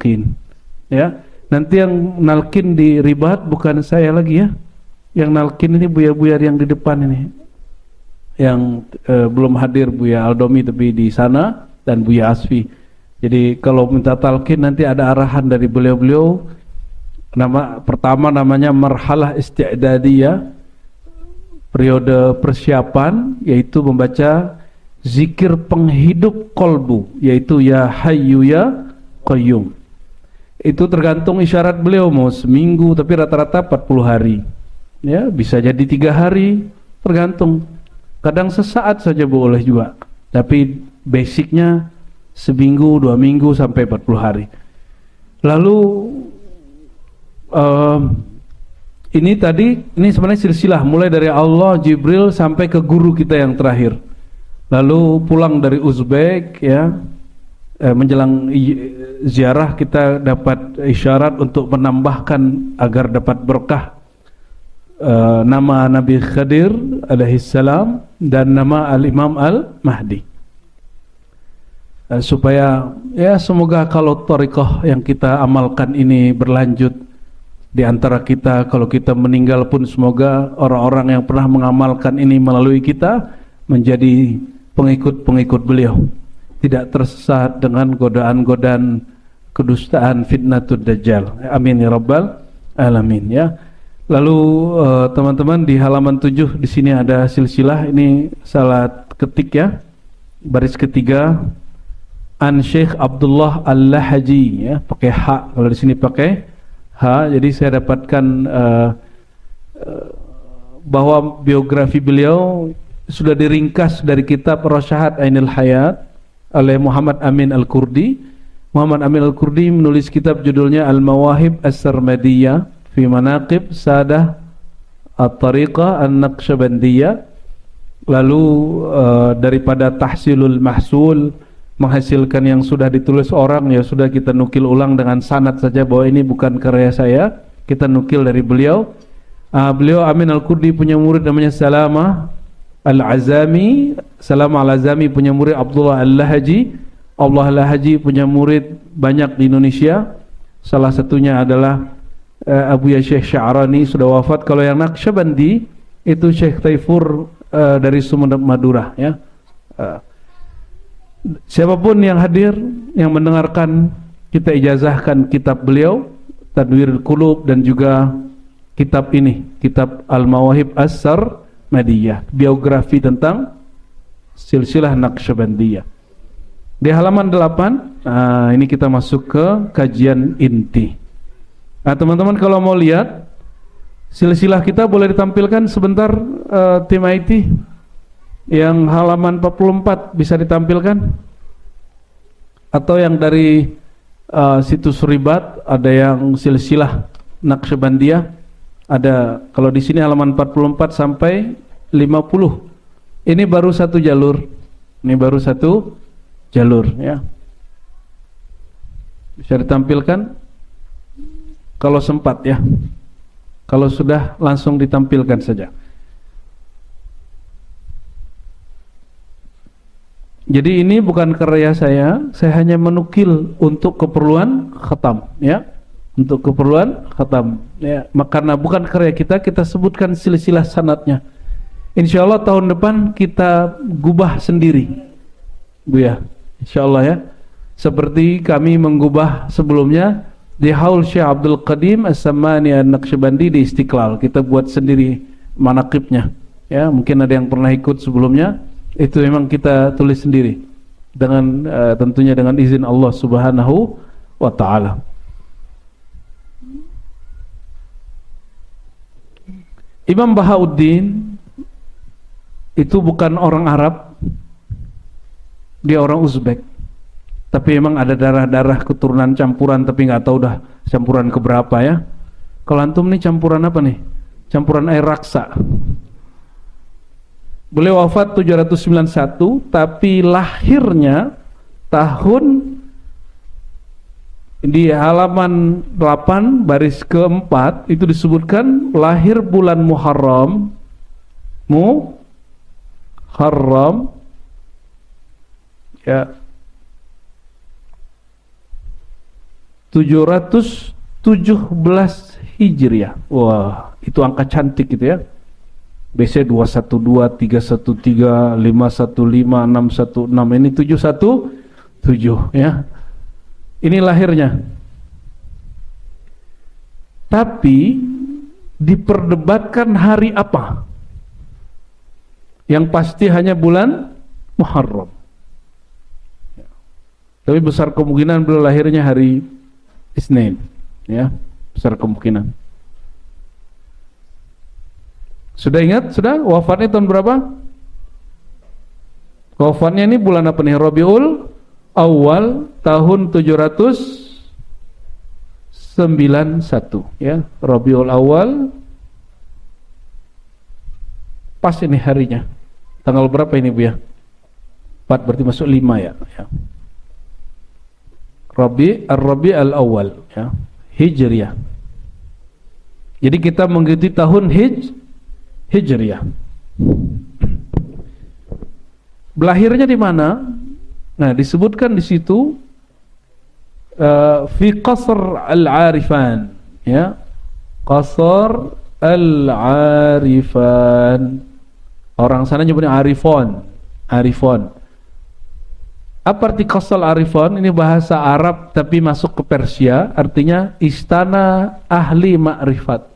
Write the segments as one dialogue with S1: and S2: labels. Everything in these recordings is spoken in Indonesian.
S1: talqin. Ya, nanti yang nalkin di ribat bukan saya lagi ya. Yang nalkin ini buya-buya yang di depan ini. Yang belum hadir Buya Aldomi tapi di sana, dan Buya Asfi. Jadi kalau minta talqin nanti ada arahan dari beliau-beliau. Nama pertama namanya marhalah isti'dadiyah, periode persiapan, yaitu membaca zikir penghidup kolbu, yaitu ya hayyu ya qayyum. Itu tergantung isyarat beliau, mau seminggu tapi rata-rata 40 hari. Ya, bisa jadi 3 hari, tergantung. Kadang sesaat saja boleh juga. Tapi basicnya seminggu, 2 minggu sampai 40 hari. Lalu ini sebenarnya silsilah mulai dari Allah, Jibril sampai ke guru kita yang terakhir. Lalu pulang dari Uzbek ya, menjelang ziarah kita dapat isyarat untuk menambahkan agar dapat berkah nama Nabi Khadir alaihissalam dan nama Al-Imam Al-Mahdi, supaya ya semoga kalau thariqah yang kita amalkan ini berlanjut di antara kita. Kalau kita meninggal pun semoga orang-orang yang pernah mengamalkan ini melalui kita menjadi pengikut-pengikut beliau, tidak tersesat dengan godaan-godaan kedustaan fitnatud dajjal. Amin ya rabbal alamin ya. Lalu teman-teman di halaman 7 di sini ada silsilah, ini salah ketik ya, baris ketiga, an Syekh Abdullah Al-Lahaji ya, pakai H, kalau di sini pakai H. Jadi saya dapatkan bahwa biografi beliau sudah diringkas dari kitab Rasyahat Ainul Hayat oleh Muhammad Amin Al-Kurdi. Muhammad Amin Al-Kurdi menulis kitab judulnya Al-Mawahib As-Sarmadiyah fi Manaqib Sadah At-Tariqah An-Naqsyabandiyah. Lalu daripada tahsilul mahsul, menghasilkan yang sudah ditulis orang, ya sudah kita nukil ulang dengan sanad saja bahwa ini bukan karya saya, kita nukil dari beliau. Beliau Amin Al-Kurdi punya murid namanya Salamah Al-Azami. Salamah Al-Azami punya murid Abdullah Al-Lahaji. Allah Al-Lahaji punya murid banyak di Indonesia. Salah satunya adalah Abu Ya Syekh Sya'rani, sudah wafat. Kalau yang Naqsyabandi itu Syekh Taifur dari Sumeneb Madura ya. Siapapun yang hadir, yang mendengarkan, kita ijazahkan kitab beliau Tadwirul Qulub dan juga kitab ini, kitab Al-Mawahib As-Sarmadiyah, biografi tentang silsilah Naqsyabandiyah. Di halaman 8 ini kita masuk ke kajian inti. Nah teman-teman kalau mau lihat silsilah kita boleh ditampilkan sebentar, tim IT yang halaman 44 bisa ditampilkan, atau yang dari situs Ribat ada yang silsilah Naqsyabandiyah ada. Kalau di sini halaman 44 sampai 50 ini baru satu jalur, ya, bisa ditampilkan kalau sempat ya, kalau sudah langsung ditampilkan saja. Jadi ini bukan karya saya hanya menukil untuk keperluan khatam ya, untuk keperluan khatam ya. Karena bukan karya kita sebutkan silsilah sanadnya. Insyaallah tahun depan kita gubah sendiri Bu ya, insyaallah ya, seperti kami menggubah sebelumnya di Haul Syekh Abdul Qadim As-Samani An-Naqsyabandi di Istiqlal, kita buat sendiri manaqibnya ya. Mungkin ada yang pernah ikut sebelumnya, itu memang kita tulis sendiri dengan tentunya dengan izin Allah Subhanahu wa taala. Imam Bahauddin itu bukan orang Arab, dia orang Uzbek. Tapi memang ada darah-darah keturunan campuran, tapi nggak tahu dah campuran keberapa ya. Kalau antum nih campuran apa nih? Campuran air raksa. Beliau wafat 791, tapi lahirnya tahun di halaman 8 baris keempat itu disebutkan lahir bulan Muharram ya 717 Hijriah. Wah, itu angka cantik gitu ya. BC 212, 313, 515, 616, ini 717 ya. Ini lahirnya. Tapi diperdebatkan hari apa. Yang pasti hanya bulan Muharram. Tapi besar kemungkinan beliau lahirnya hari Isnin, ya, besar kemungkinan. Sudah ingat? Sudah? Wafatnya tahun berapa? Wafatnya ini bulan apa nih? Rabiul Awal tahun 791, ya. Rabiul Awal. Pas ini harinya. Tanggal berapa ini, Bu ya? 4 berarti masuk 5 ya, ya. Rabi al-Awwal, ya, Hijriah. Jadi kita mengikuti tahun Hijriah. Belahirnya di mana? Nah, disebutkan di situ fi Qasr al-Arifan, ya. Qasr al-Arifan. Orang sana nyebutnya Arifon. Apa arti Qasr Arifon? Ini bahasa Arab tapi masuk ke Persia, artinya istana ahli makrifat.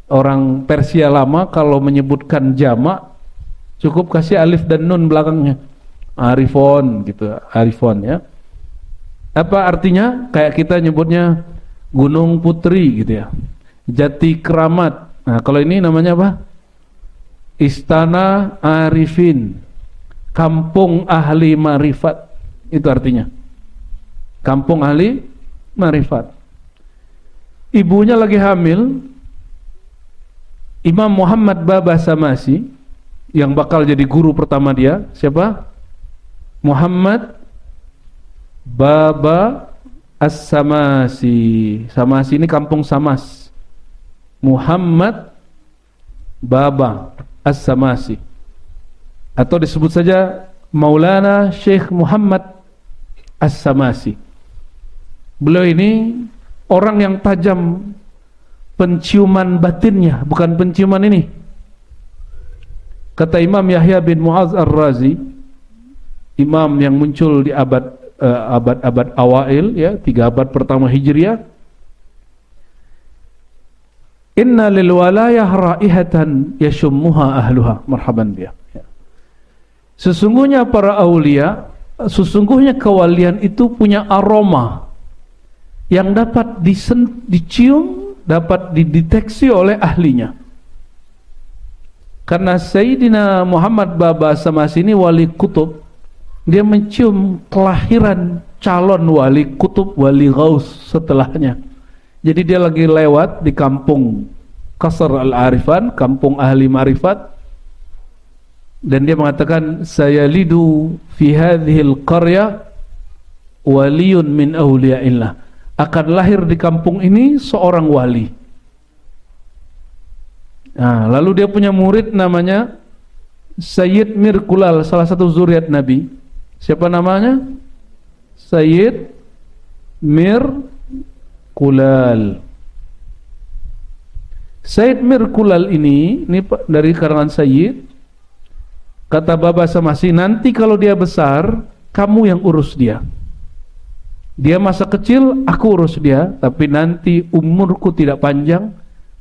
S1: Orang Persia lama kalau menyebutkan jamak cukup kasih alif dan nun belakangnya. Arifon gitu, Arifon ya. Apa artinya? Kayak kita nyebutnya Gunung Putri gitu ya. Jati Keramat. Nah, kalau ini namanya apa? Istana Arifin. Kampung ahli marifat, itu artinya. Kampung ahli marifat. Ibunya lagi hamil. Imam Muhammad Baba Samasi yang bakal jadi guru pertama dia, siapa? Muhammad Baba As-Samasi. Samasi ini kampung Samas. Muhammad Baba As-Samasi, atau disebut saja Maulana Syekh Muhammad As-Samasi. Beliau ini orang yang tajam penciuman batinnya, bukan penciuman ini. Kata Imam Yahya bin Mu'adz Ar-Razi, imam yang muncul di abad awail, ya, 3 abad pertama Hijriah. Inna lil walayah raihatan yashummuha ahluha. Marhaban biha. Sesungguhnya para aulia, sesungguhnya kewalian itu punya aroma yang dapat dicium, dapat dideteksi oleh ahlinya. Karena Sayyidina Muhammad Baba Samasi ini wali kutub, dia mencium kelahiran calon wali kutub, wali gaus setelahnya. Jadi dia lagi lewat di kampung Qasr al-Arifan, kampung ahli marifat, dan dia mengatakan, saya lidu fi hadhil qarya waliyun min awliyaillah. Akan lahir di kampung ini seorang wali. Nah, lalu dia punya murid namanya Sayyid Mir Kulal, salah satu zuriat Nabi. Siapa namanya? Sayyid Mir Kulal. Sayyid Mir Kulal ini dari karangan Sayyid. Kata Baba Samasi, nanti kalau dia besar, kamu yang urus dia. Dia masa kecil, aku urus dia, tapi nanti umurku tidak panjang.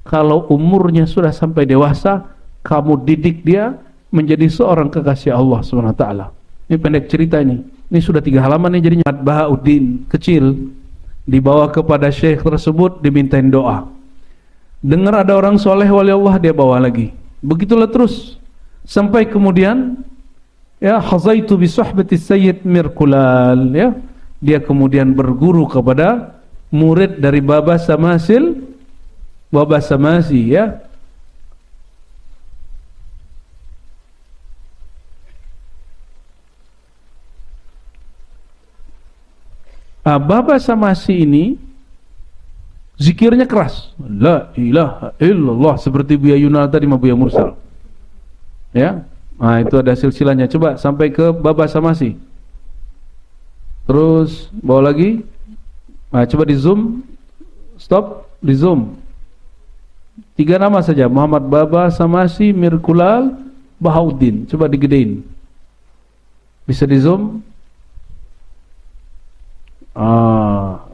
S1: Kalau umurnya sudah sampai dewasa, kamu didik dia menjadi seorang kekasih Allah SWT. Ini pendek cerita ini. Ini sudah 3 halaman nih jadinya. Bahauddin kecil dibawa kepada syekh tersebut, dimintain doa. Dengar ada orang soleh wali Allah, dia bawa lagi. Begitulah terus. Sampai kemudian, ya, hazaitu bi suhbati Sayyid Mir Kulal, ya. Dia kemudian berguru kepada murid dari Baba Samasi, ya. Baba Samasi ini zikirnya keras, la ilaha illallah, seperti Buya Yunal tadi sama Buya Mursal. Ya, nah itu ada silsilahnya. Coba sampai ke Baba Samasi. Terus bawa lagi Nah, coba di zoom, stop, di zoom. 3 nama saja, Muhammad Baba Samasi, Mirkulal, Bahauddin. Coba digedein. Bisa di zoom.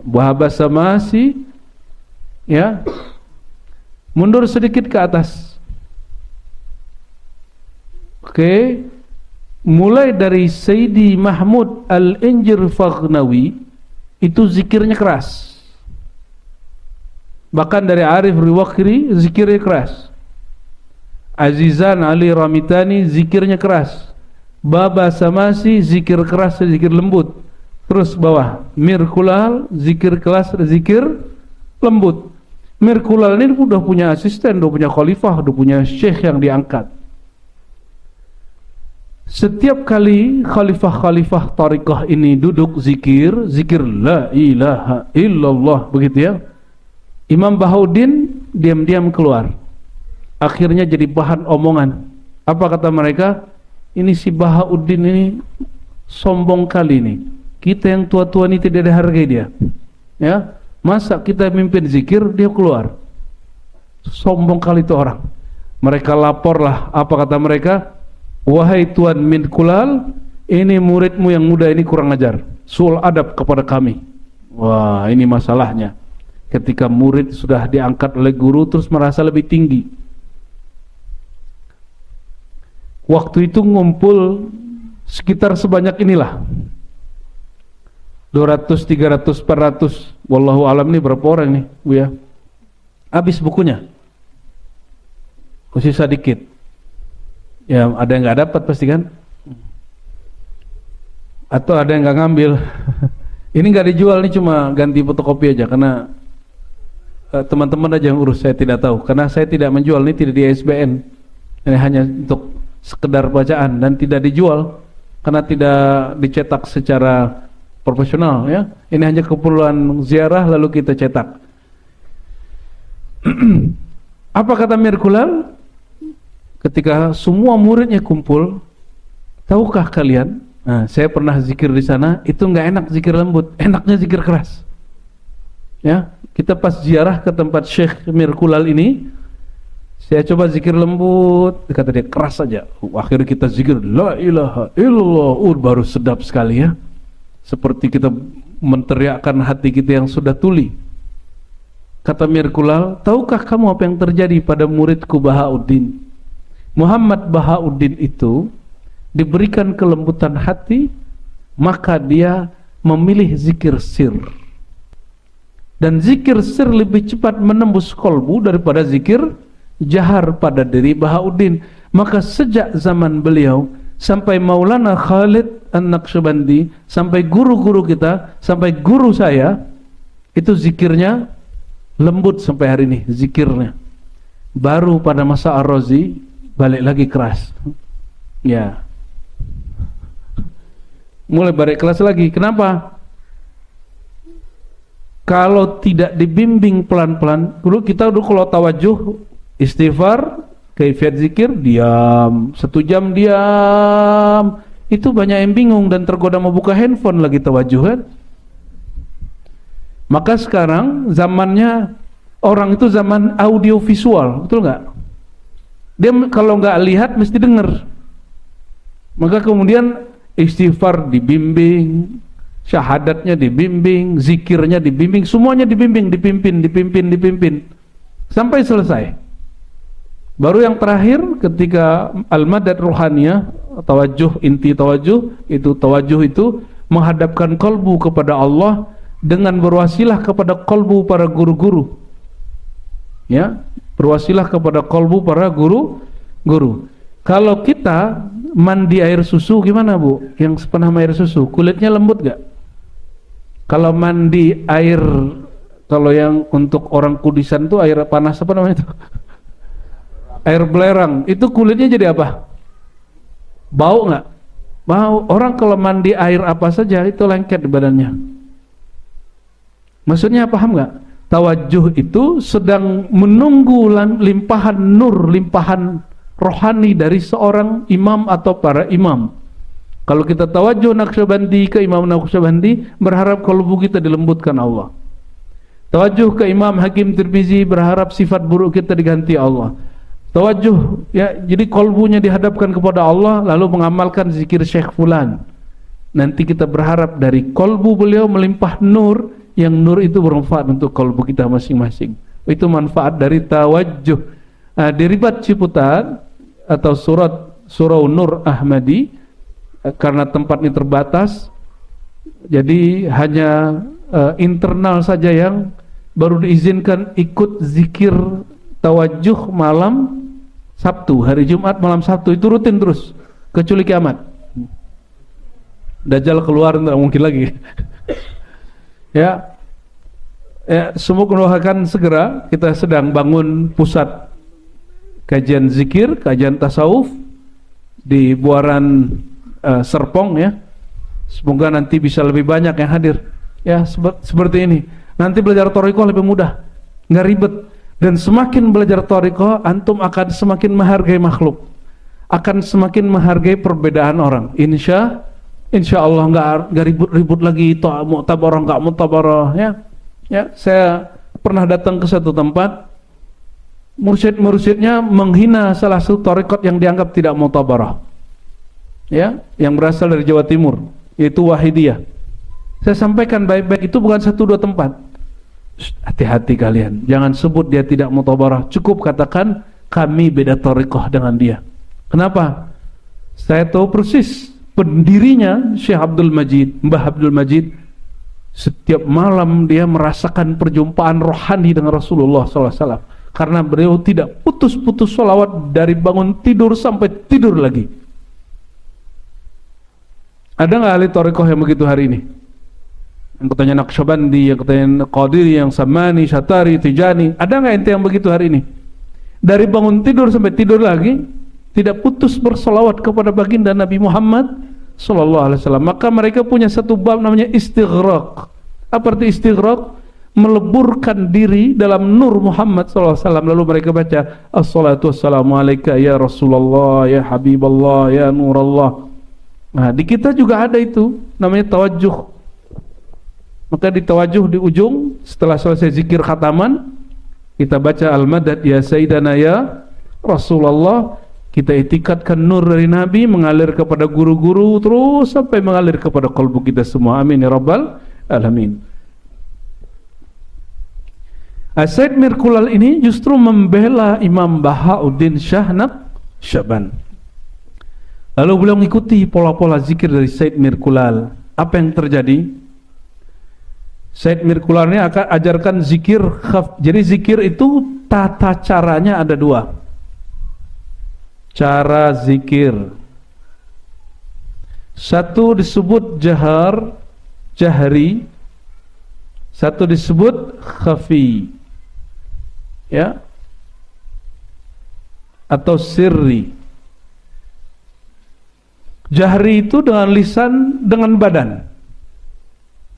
S1: Baba Samasi, ya. Mundur sedikit ke atas. Oke. Mulai dari Sayyidi Mahmud Al-Injir Faghnawi, itu zikirnya keras. Bahkan dari Arif Riwakri zikirnya keras. Azizan Ali Ramitani zikirnya keras. Baba Samasi zikir keras, zikir lembut. Terus bawah Mirkulal zikir keras, zikir lembut. Mirkulal ini udah punya asisten, udah punya khalifah, udah punya syekh yang diangkat. Setiap kali khalifah-khalifah tariqah ini duduk zikir la ilaha illallah, begitu ya. Imam Bahauddin diam-diam keluar. Akhirnya jadi bahan omongan. Apa kata mereka? Ini si Bahauddin ini sombong kali nih. Kita yang tua-tua ini tidak ada harga dia. Ya, masa kita mimpin zikir dia keluar? Sombong kali itu orang. Mereka laporlah. Apa kata mereka? Wahai Tuan Mirkulal, ini muridmu yang muda ini kurang ajar, suul adab kepada kami. Wah, ini masalahnya. Ketika murid sudah diangkat oleh guru terus merasa lebih tinggi. Waktu itu ngumpul sekitar sebanyak inilah, 200, 300, 400. Wallahu alam nih berapa orang nih, Bu ya? Habis bukunya. Sisa dikit. Ya, ada yang nggak dapat pasti kan? Atau ada yang nggak ngambil. Ini nggak dijual, nih cuma ganti fotokopi aja karena teman-teman aja yang urus, saya tidak tahu. Karena saya tidak menjual, ini tidak di ISBN. Ini hanya untuk sekedar bacaan dan tidak dijual karena tidak dicetak secara profesional ya. Ini hanya keperluan ziarah lalu kita cetak. Apa kata Mirkulal? Ketika semua muridnya kumpul, tahukah kalian? Nah, saya pernah zikir di sana, itu nggak enak zikir lembut, enaknya zikir keras. Ya, kita pas ziarah ke tempat Syekh Mirkulal ini, saya coba zikir lembut, kata dia keras saja. Akhirnya kita zikir la ilaha illallah, baru sedap sekali ya. Seperti kita menteriakkan hati kita yang sudah tuli. Kata Mirkulal, tahukah kamu apa yang terjadi pada muridku Bahauddin? Muhammad Bahauddin itu diberikan kelembutan hati, maka dia memilih zikir sir. Dan zikir sir lebih cepat menembus kolbu daripada zikir jahar pada diri Bahauddin. Maka sejak zaman beliau sampai Maulana Khalid An-Naqsyabandi, sampai guru-guru kita, sampai guru saya, itu zikirnya lembut sampai hari ini zikirnya. Baru pada masa Ar-Razi balik lagi keras. Ya. Mulai balik keras lagi. Kenapa? Kalau tidak dibimbing pelan-pelan, dulu kita kalau tawajuh istighfar, kaifiat zikir, diam, 1 jam diam. Itu banyak yang bingung dan tergoda mau buka handphone lagi tawajuh kan? Maka sekarang zamannya orang itu zaman audio visual, betul nggak? Dia kalau nggak lihat mesti dengar. Maka kemudian istighfar dibimbing, syahadatnya dibimbing, zikirnya dibimbing, semuanya dibimbing, dipimpin sampai selesai. Baru yang terakhir ketika al-madad ruhaniyah, tawajuh, inti tawajuh itu menghadapkan kalbu kepada Allah dengan berwasilah kepada kalbu para guru-guru. Ya, berwasilah kepada kalbu para guru. Kalau kita mandi air susu gimana Bu? Yang pernah air susu, kulitnya lembut gak? Kalau mandi air, kalau yang untuk orang kudisan tuh air panas apa namanya itu? Air belerang, itu kulitnya jadi apa? Bau gak? Bau. Orang kalau mandi air apa saja itu lengket di badannya. Maksudnya paham gak? Tawajuh itu sedang menunggu limpahan nur, limpahan rohani dari seorang imam atau para imam. Kalau kita tawajuh Naqsyabandi ke Imam Naqsyabandi, berharap kalbu kita dilembutkan Allah. Tawajuh ke Imam Hakim Tirmizi berharap sifat buruk kita diganti Allah. Tawajuh, ya, jadi kolbunya dihadapkan kepada Allah lalu mengamalkan zikir Syekh Fulan. Nanti kita berharap dari kolbu beliau melimpah nur, yang nur itu bermanfaat untuk kolbu kita masing-masing. Itu manfaat dari tawajuh. Di Ribat Ciputat atau surau Nur Ahmadi, karena tempatnya terbatas, jadi hanya internal saja yang baru diizinkan ikut zikir tawajuh malam Sabtu, hari Jumat malam Sabtu, itu rutin terus kecuali kiamat. Dajjal keluar tidak mungkin lagi. Ya, semoga doakan segera. Kita sedang bangun pusat kajian zikir, kajian tasawuf di Buaran Serpong, ya. Semoga nanti bisa lebih banyak yang hadir. Ya, seperti ini. Nanti belajar thariqah lebih mudah, nggak ribet. Dan semakin belajar thariqah, antum akan semakin menghargai makhluk, akan semakin menghargai perbedaan orang. Insya Allah nggak ribut-ribut lagi. Mu'tabarah nggak mu'tabarah, ya. Ya, saya pernah datang ke satu tempat, mursyid-mursyidnya menghina salah satu thariqat yang dianggap tidak mu'tabarah, ya, yang berasal dari Jawa Timur, yaitu Wahidiyah. Saya sampaikan baik-baik, itu bukan satu dua tempat. Hati-hati kalian, jangan sebut dia tidak mu'tabarah, cukup katakan kami beda thariqah dengan dia. Kenapa? Saya tahu persis pendirinya Syekh Abdul Majid, Mbah Abdul Majid. Setiap malam dia merasakan perjumpaan rohani dengan Rasulullah SAW, karena beliau tidak putus-putus sholawat dari bangun tidur sampai tidur lagi. Ada nggak ahli thariqah yang begitu hari ini? Yang katanya Naqsyabandi, yang katanya Qadiri, yang Samani, Syatari, Tijani. Ada nggak ente yang begitu hari ini? Dari bangun tidur sampai tidur lagi, tidak putus bersolawat kepada baginda Nabi Muhammad sallallahu alaihi wasallam. Maka mereka punya satu bab namanya istighraq. Apa arti istighraq? Meleburkan diri dalam nur Muhammad sallallahu alaihi wasallam. Lalu mereka baca assalatu wassalamu alaika ya Rasulullah, ya Habiballah, ya Nurallah. Nah, di kita juga ada itu, namanya tawajuh. Maka di tawajuh di ujung, setelah selesai zikir khataman, kita baca al-madad ya Sayyidana ya Rasulullah. Kita itikadkan nur dari Nabi mengalir kepada guru-guru, terus sampai mengalir kepada kalbu kita semua. Amin ya Rabbal Alamin. Said Mirkulal ini justru membela Imam Bahauddin Shah Naqsyaband. Lalu beliau mengikuti pola-pola zikir dari Said Mirkulal. Apa yang terjadi? Said Mirkulal ini akan ajarkan zikir khaf. Jadi zikir itu tata caranya ada dua. Cara zikir, satu disebut jahri, satu disebut khafi, ya, atau sirri. Jahri itu dengan lisan, dengan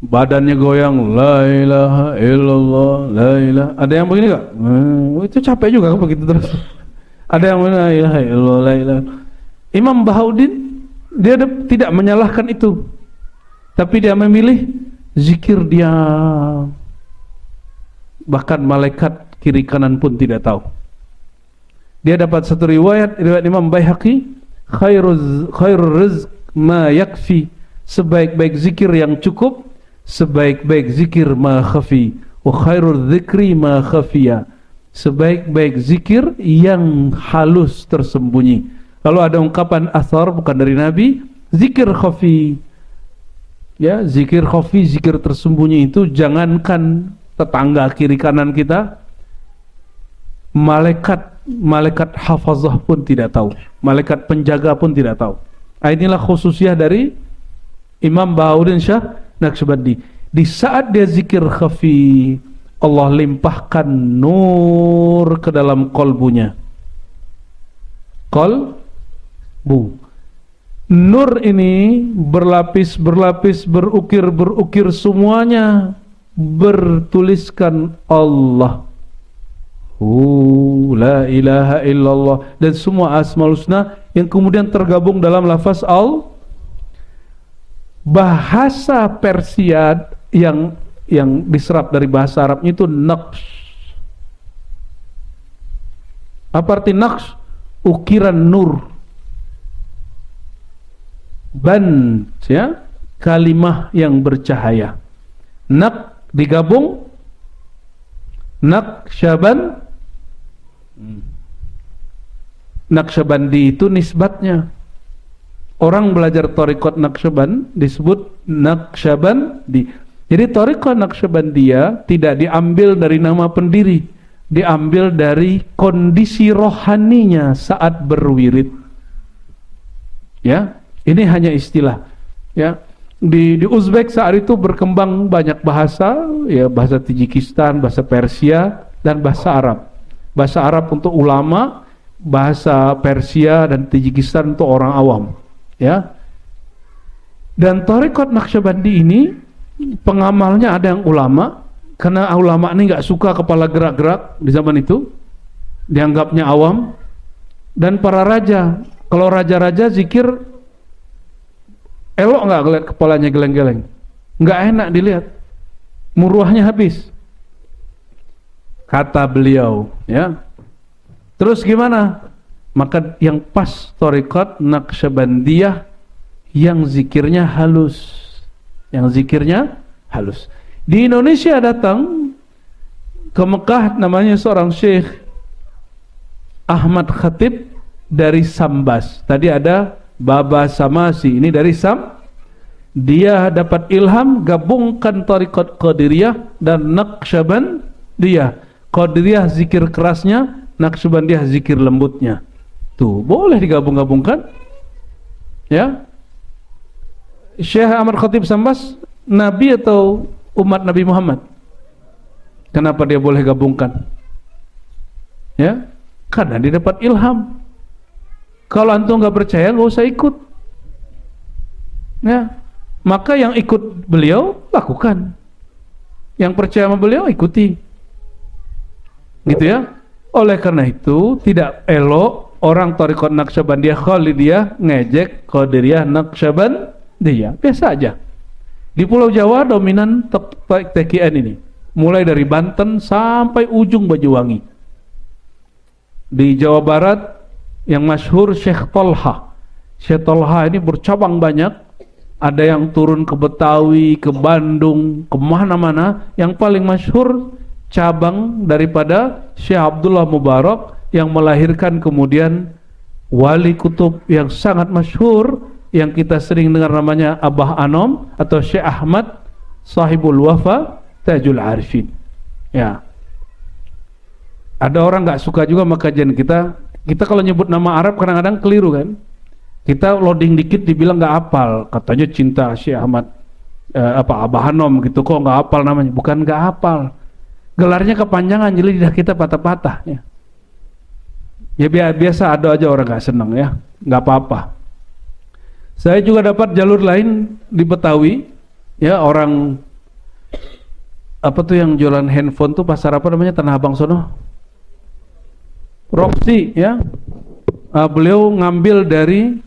S1: badannya goyang, la ilaha illallah, la ilaha. Ada yang begini gak? Itu capek juga kan begitu terus. Ada yang la ilaha illallah, la ilaha. Imam Bahauddin dia tidak menyalahkan itu, tapi dia memilih zikir dia, bahkan malaikat kiri kanan pun tidak tahu. Dia dapat satu riwayat Imam Baihaqi, khairul rizq ma yakfi, sebaik-baik zikir yang cukup, sebaik-baik zikir ma khafi, wa khairul dzikri ma khafiya, sebaik-baik zikir yang halus tersembunyi. Lalu ada ungkapan athar bukan dari Nabi, zikir khafi, ya, zikir khafi, zikir tersembunyi itu jangankan tetangga kiri kanan kita, malaikat hafazah pun tidak tahu, malaikat penjaga pun tidak tahu. Inilah khususiyah dari Imam Bahauddin Shah Naqsyabandi. Di saat dia zikir khafi, Allah limpahkan nur ke dalam kolbunya. Kolbu. Nur ini berlapis-berlapis, berukir-berukir, semuanya bertuliskan Allah. La ilaha illallah, dan semua asmaul husna yang kemudian tergabung dalam lafaz al. Bahasa Persia yang yang diserap dari bahasa Arabnya itu naqsh. Apa arti naqsh? Ukiran nur. Ban, ya, kalimah yang bercahaya. Nak digabung, Naqsyaban. Naqsyabandi itu nisbatnya. Orang belajar thariqat Naqsyaband disebut Naqsyabandi. Jadi thariqat Naqsyabandiyah tidak diambil dari nama pendiri, diambil dari kondisi rohaninya saat berwirid. Ya, ini hanya istilah. Ya, di Uzbek saat itu berkembang banyak bahasa, ya, bahasa Tajikistan, bahasa Persia, dan bahasa Arab. Bahasa Arab untuk ulama, bahasa Persia dan Tajikistan untuk orang awam. Ya, dan thariqat Naqsyabandi ini pengamalnya ada yang ulama, karena ulama ini nggak suka kepala gerak-gerak di zaman itu, dianggapnya awam. Dan para raja, kalau raja-raja zikir elok nggak ngeliat kepalanya geleng-geleng, nggak enak dilihat, muruahnya habis, kata beliau. Ya, terus gimana? Maka yang pas thariqat Naqsyabandiyah yang zikirnya halus, yang zikirnya halus. Di Indonesia datang ke Mekah namanya seorang Syekh Ahmad Khatib dari Sambas. Tadi ada Baba Samasi, ini dari Sam. Dia dapat ilham gabungkan thariqat Qadiriyah dan Naqsyabandiyah. Qadiriyah zikir kerasnya, Naqsyabandiyah zikir lembutnya. Tuh, boleh digabung-gabungkan. Ya. Syekh Ahmad Khatib Sambas Nabi atau umat Nabi Muhammad? Kenapa dia boleh gabungkan? Ya, karena dia dapat ilham. Kalau antum nggak percaya, nggak usah ikut. Ya, maka yang ikut beliau lakukan, yang percaya sama beliau ikuti. Gitu ya. Oleh karena itu tidak elok orang thariqat Naqsyabandiyah Khalidiyah ngejek Qadiriyah Naqsyabandiyah. Biasa aja. Di Pulau Jawa dominan TKN ini, mulai dari Banten sampai ujung Banyuwangi. Di Jawa Barat yang masyhur Syekh Tolha. Syekh Tolha ini bercabang banyak. Ada yang turun ke Betawi, ke Bandung, ke mana-mana. Yang paling masyhur cabang daripada Syekh Abdullah Mubarak yang melahirkan kemudian wali kutub yang sangat masyhur yang kita sering dengar namanya Abah Anom atau Syekh Ahmad Sahibul Wafa Tajul Arifin. Ya, ada orang nggak suka juga sama kajian kita. Kita kalau nyebut nama Arab kadang-kadang keliru kan. Kita loading dikit dibilang nggak hafal, katanya cinta Syekh Ahmad Abah Anom gitu, kok nggak hafal namanya? Bukan nggak hafal, gelarnya kepanjangan jadi lidah kita patah-patah. Ya, ya biasa, ada aja orang nggak senang, ya nggak apa-apa. Saya juga dapat jalur lain di Betawi, ya, orang apa tuh yang jualan handphone tuh, pasar apa namanya, Tanah Abang sono, Roxy, ya. Beliau ngambil dari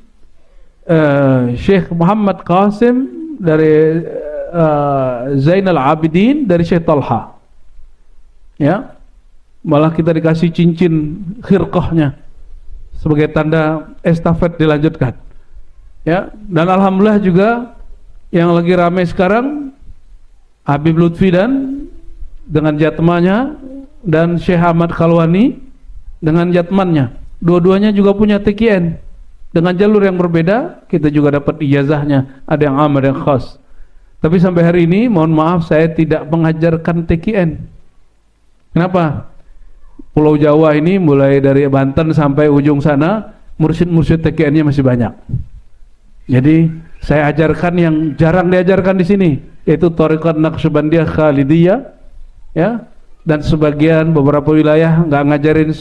S1: Syekh Muhammad Qasim, dari Zainal Abidin, dari Syekh Talha, ya. Malah kita dikasih cincin khirqahnya sebagai tanda estafet dilanjutkan. Ya, dan alhamdulillah juga yang lagi ramai sekarang Habib Lutfi dengan jatmanya, dan Syekh Ahmad Khalwani dengan jatmannya. Dua-duanya juga punya TKN dengan jalur yang berbeda. Kita juga dapat ijazahnya, ada yang am, ada yang khas. Tapi sampai hari ini mohon maaf saya tidak mengajarkan TKN. Kenapa? Pulau Jawa ini mulai dari Banten sampai ujung sana mursyid-mursyid TKN-nya masih banyak. Jadi saya ajarkan yang jarang diajarkan di sini, yaitu thariqat Naqsyabandiyah Khalidiyah, ya. Dan sebagian beberapa wilayah nggak ngajarin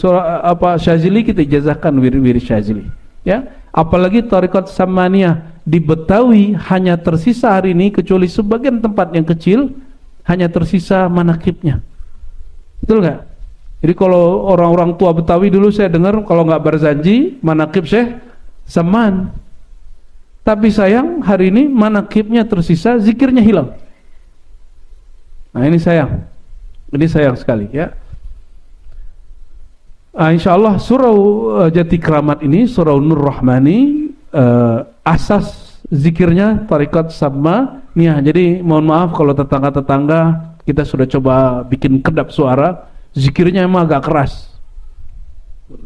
S1: Syazili, kita ijazahkan wirid Syazili, ya. Apalagi thariqat Samaniyah di Betawi hanya tersisa hari ini, kecuali sebagian tempat yang kecil, hanya tersisa manakibnya. Betul nggak? Jadi kalau orang-orang tua Betawi dulu saya dengar kalau nggak berzanji manakib Syekh Saman. Tapi sayang hari ini manakibnya tersisa, zikirnya hilang. Nah ini sayang sekali ya. Insya Allah surau Jati Keramat ini, surau Nur Rahmani, asas zikirnya tarikat sama nih. Jadi mohon maaf kalau tetangga-tetangga kita sudah coba bikin kedap suara, zikirnya emang agak keras.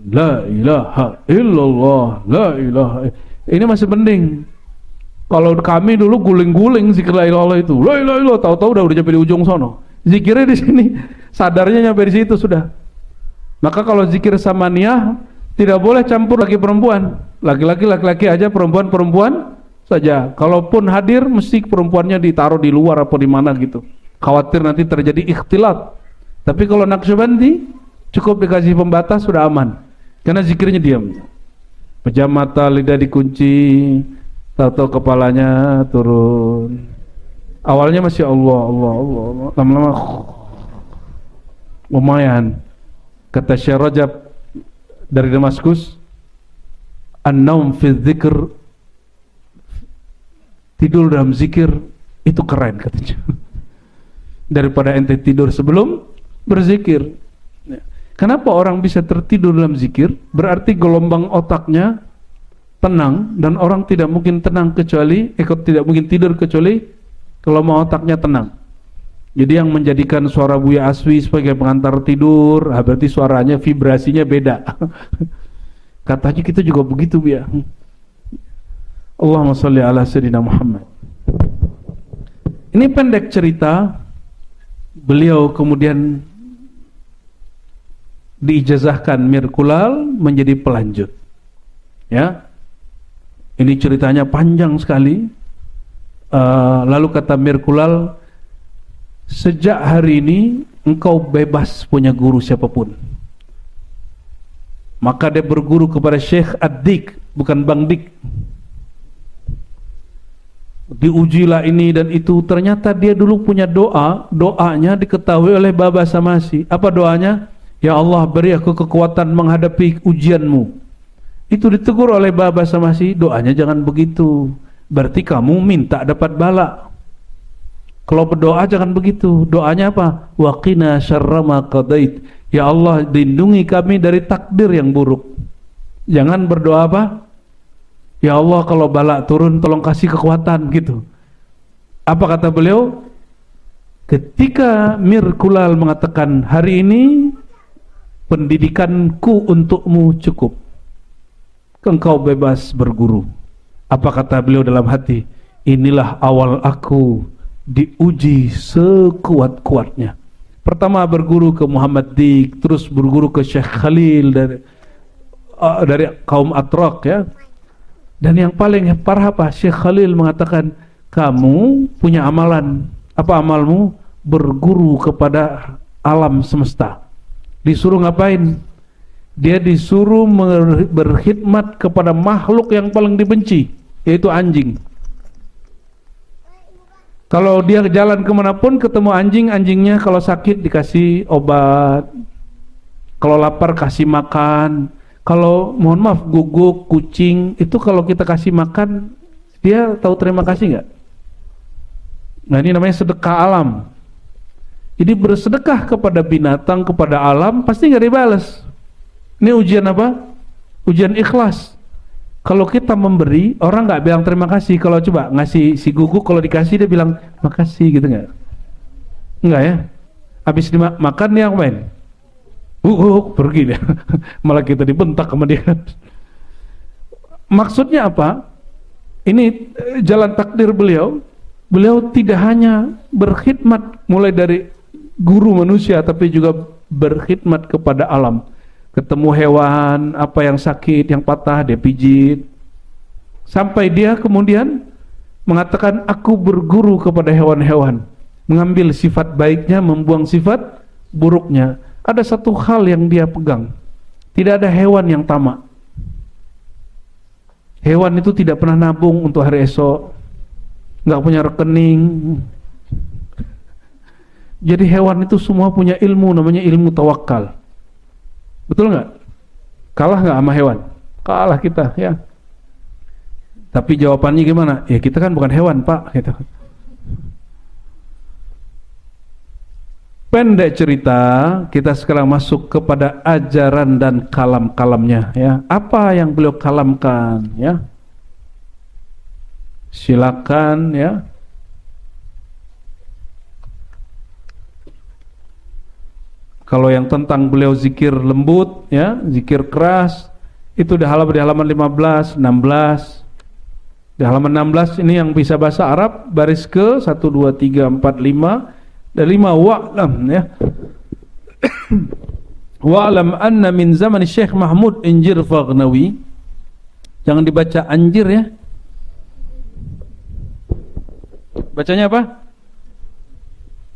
S1: La ilaha illallah, la ilaha. Ini masih mending. Kalau kami dulu guling-guling zikir la ilaha itu, la ilaha illallah, tahu-tahu udah nyampe di ujung sono. Zikirnya di sini, sadarnya nyampe di situ sudah. Maka kalau zikir samaniyah tidak boleh campur laki perempuan, laki-laki aja, perempuan saja. Kalaupun hadir mesti perempuannya ditaruh di luar apa di mana gitu. Khawatir nanti terjadi ikhtilat. Tapi kalau Naqsyabandi cukup dikasih pembatas sudah aman. Karena zikirnya diam. Pejam mata, lidah dikunci, tahu-tahu kepalanya turun. Awalnya masih Allah, lama-lama lumayan. Kata Syekh Rajab dari Damaskus, an-naum fi dzikr, tidur dalam zikir itu keren katanya. Daripada ente tidur sebelum berzikir. Kenapa orang bisa tertidur dalam zikir? Berarti gelombang otaknya tenang, dan orang tidak mungkin tenang kecuali tidak mungkin tidur kecuali gelombang otaknya tenang. Jadi yang menjadikan suara Buya Aswi sebagai pengantar tidur, berarti suaranya vibrasinya beda. Katanya kita juga begitu, Buya. Allahumma sholli ala sayyidina Muhammad. Ini pendek cerita. Beliau kemudian diijazahkan Mir Kulal menjadi pelanjut. Ya. Ini ceritanya panjang sekali. Lalu kata Mir Kulal, sejak hari ini engkau bebas punya guru siapapun. Maka dia berguru kepada Syekh Ad-Dik, bukan Bang Dik. Diujilah ini dan itu. Ternyata dia dulu punya doanya diketahui oleh Baba Samasi. Apa doanya? Ya Allah, beri aku kekuatan menghadapi ujianmu. Itu ditegur oleh Baba Samasi, doanya jangan begitu, berarti kamu minta dapat bala. Kalau berdoa jangan begitu. Doanya apa? Waqina syarra ma qadait. Ya Allah, lindungi kami dari takdir yang buruk. Jangan berdoa apa? Ya Allah, kalau bala turun tolong kasih kekuatan gitu. Apa kata beliau? Ketika Mir Kulal mengatakan, hari ini pendidikanku untukmu cukup, engkau bebas berguru. Apa kata beliau dalam hati? Inilah awal aku diuji sekuat-kuatnya. Pertama berguru ke Muhammad Dik, terus berguru ke Syekh Khalil dari kaum Atrak ya. Dan yang paling parah apa? Syekh Khalil mengatakan, kamu punya amalan. Apa amalmu? Berguru kepada alam semesta. Disuruh ngapain? Dia disuruh berkhidmat kepada makhluk yang paling dibenci, yaitu anjing. Kalau dia jalan kemanapun ketemu anjing, anjingnya kalau sakit dikasih obat, kalau lapar kasih makan. Kalau mohon maaf guguk, kucing itu kalau kita kasih makan, dia tahu terima kasih nggak? Nah ini namanya sedekah alam. Jadi bersedekah kepada binatang, kepada alam pasti nggak dibalas. Ini ujian apa? Ujian ikhlas. Kalau kita memberi, orang nggak bilang terima kasih. Kalau coba ngasih si guguk, kalau dikasih dia bilang makasih gitu nggak? Nggak ya? Habis dimakan dia ngapain? Pergi dia. Malah kita dibentak sama dia. Maksudnya apa? Ini jalan takdir beliau. Beliau tidak hanya berkhidmat mulai dari guru manusia, tapi juga berkhidmat kepada alam. Ketemu hewan, apa yang sakit, yang patah, dia pijit. Sampai dia kemudian mengatakan, aku berguru kepada hewan-hewan. Mengambil sifat baiknya, membuang sifat buruknya. Ada satu hal yang dia pegang. Tidak ada hewan yang tamak. Hewan itu tidak pernah nabung untuk hari esok. Nggak punya rekening. Jadi hewan itu semua punya ilmu, namanya ilmu tawakal. Betul nggak? Kalah nggak sama hewan? Kalah kita ya. Tapi jawabannya gimana? Ya kita kan bukan hewan Pak gitu. Pendek cerita, kita sekarang masuk kepada ajaran dan kalam-kalamnya ya. Apa yang beliau kalamkan ya? Silakan ya. Kalau yang tentang beliau zikir lembut ya, zikir keras itu di halaman 15, 16. Di halaman 16 ini yang bisa bahasa Arab, baris ke 1 2 3 4 5 dan 5 wa'lam ya. Wa'lam anna min zaman Syekh Mahmud Injir Faghnawi. Jangan dibaca anjir ya. Bacanya apa?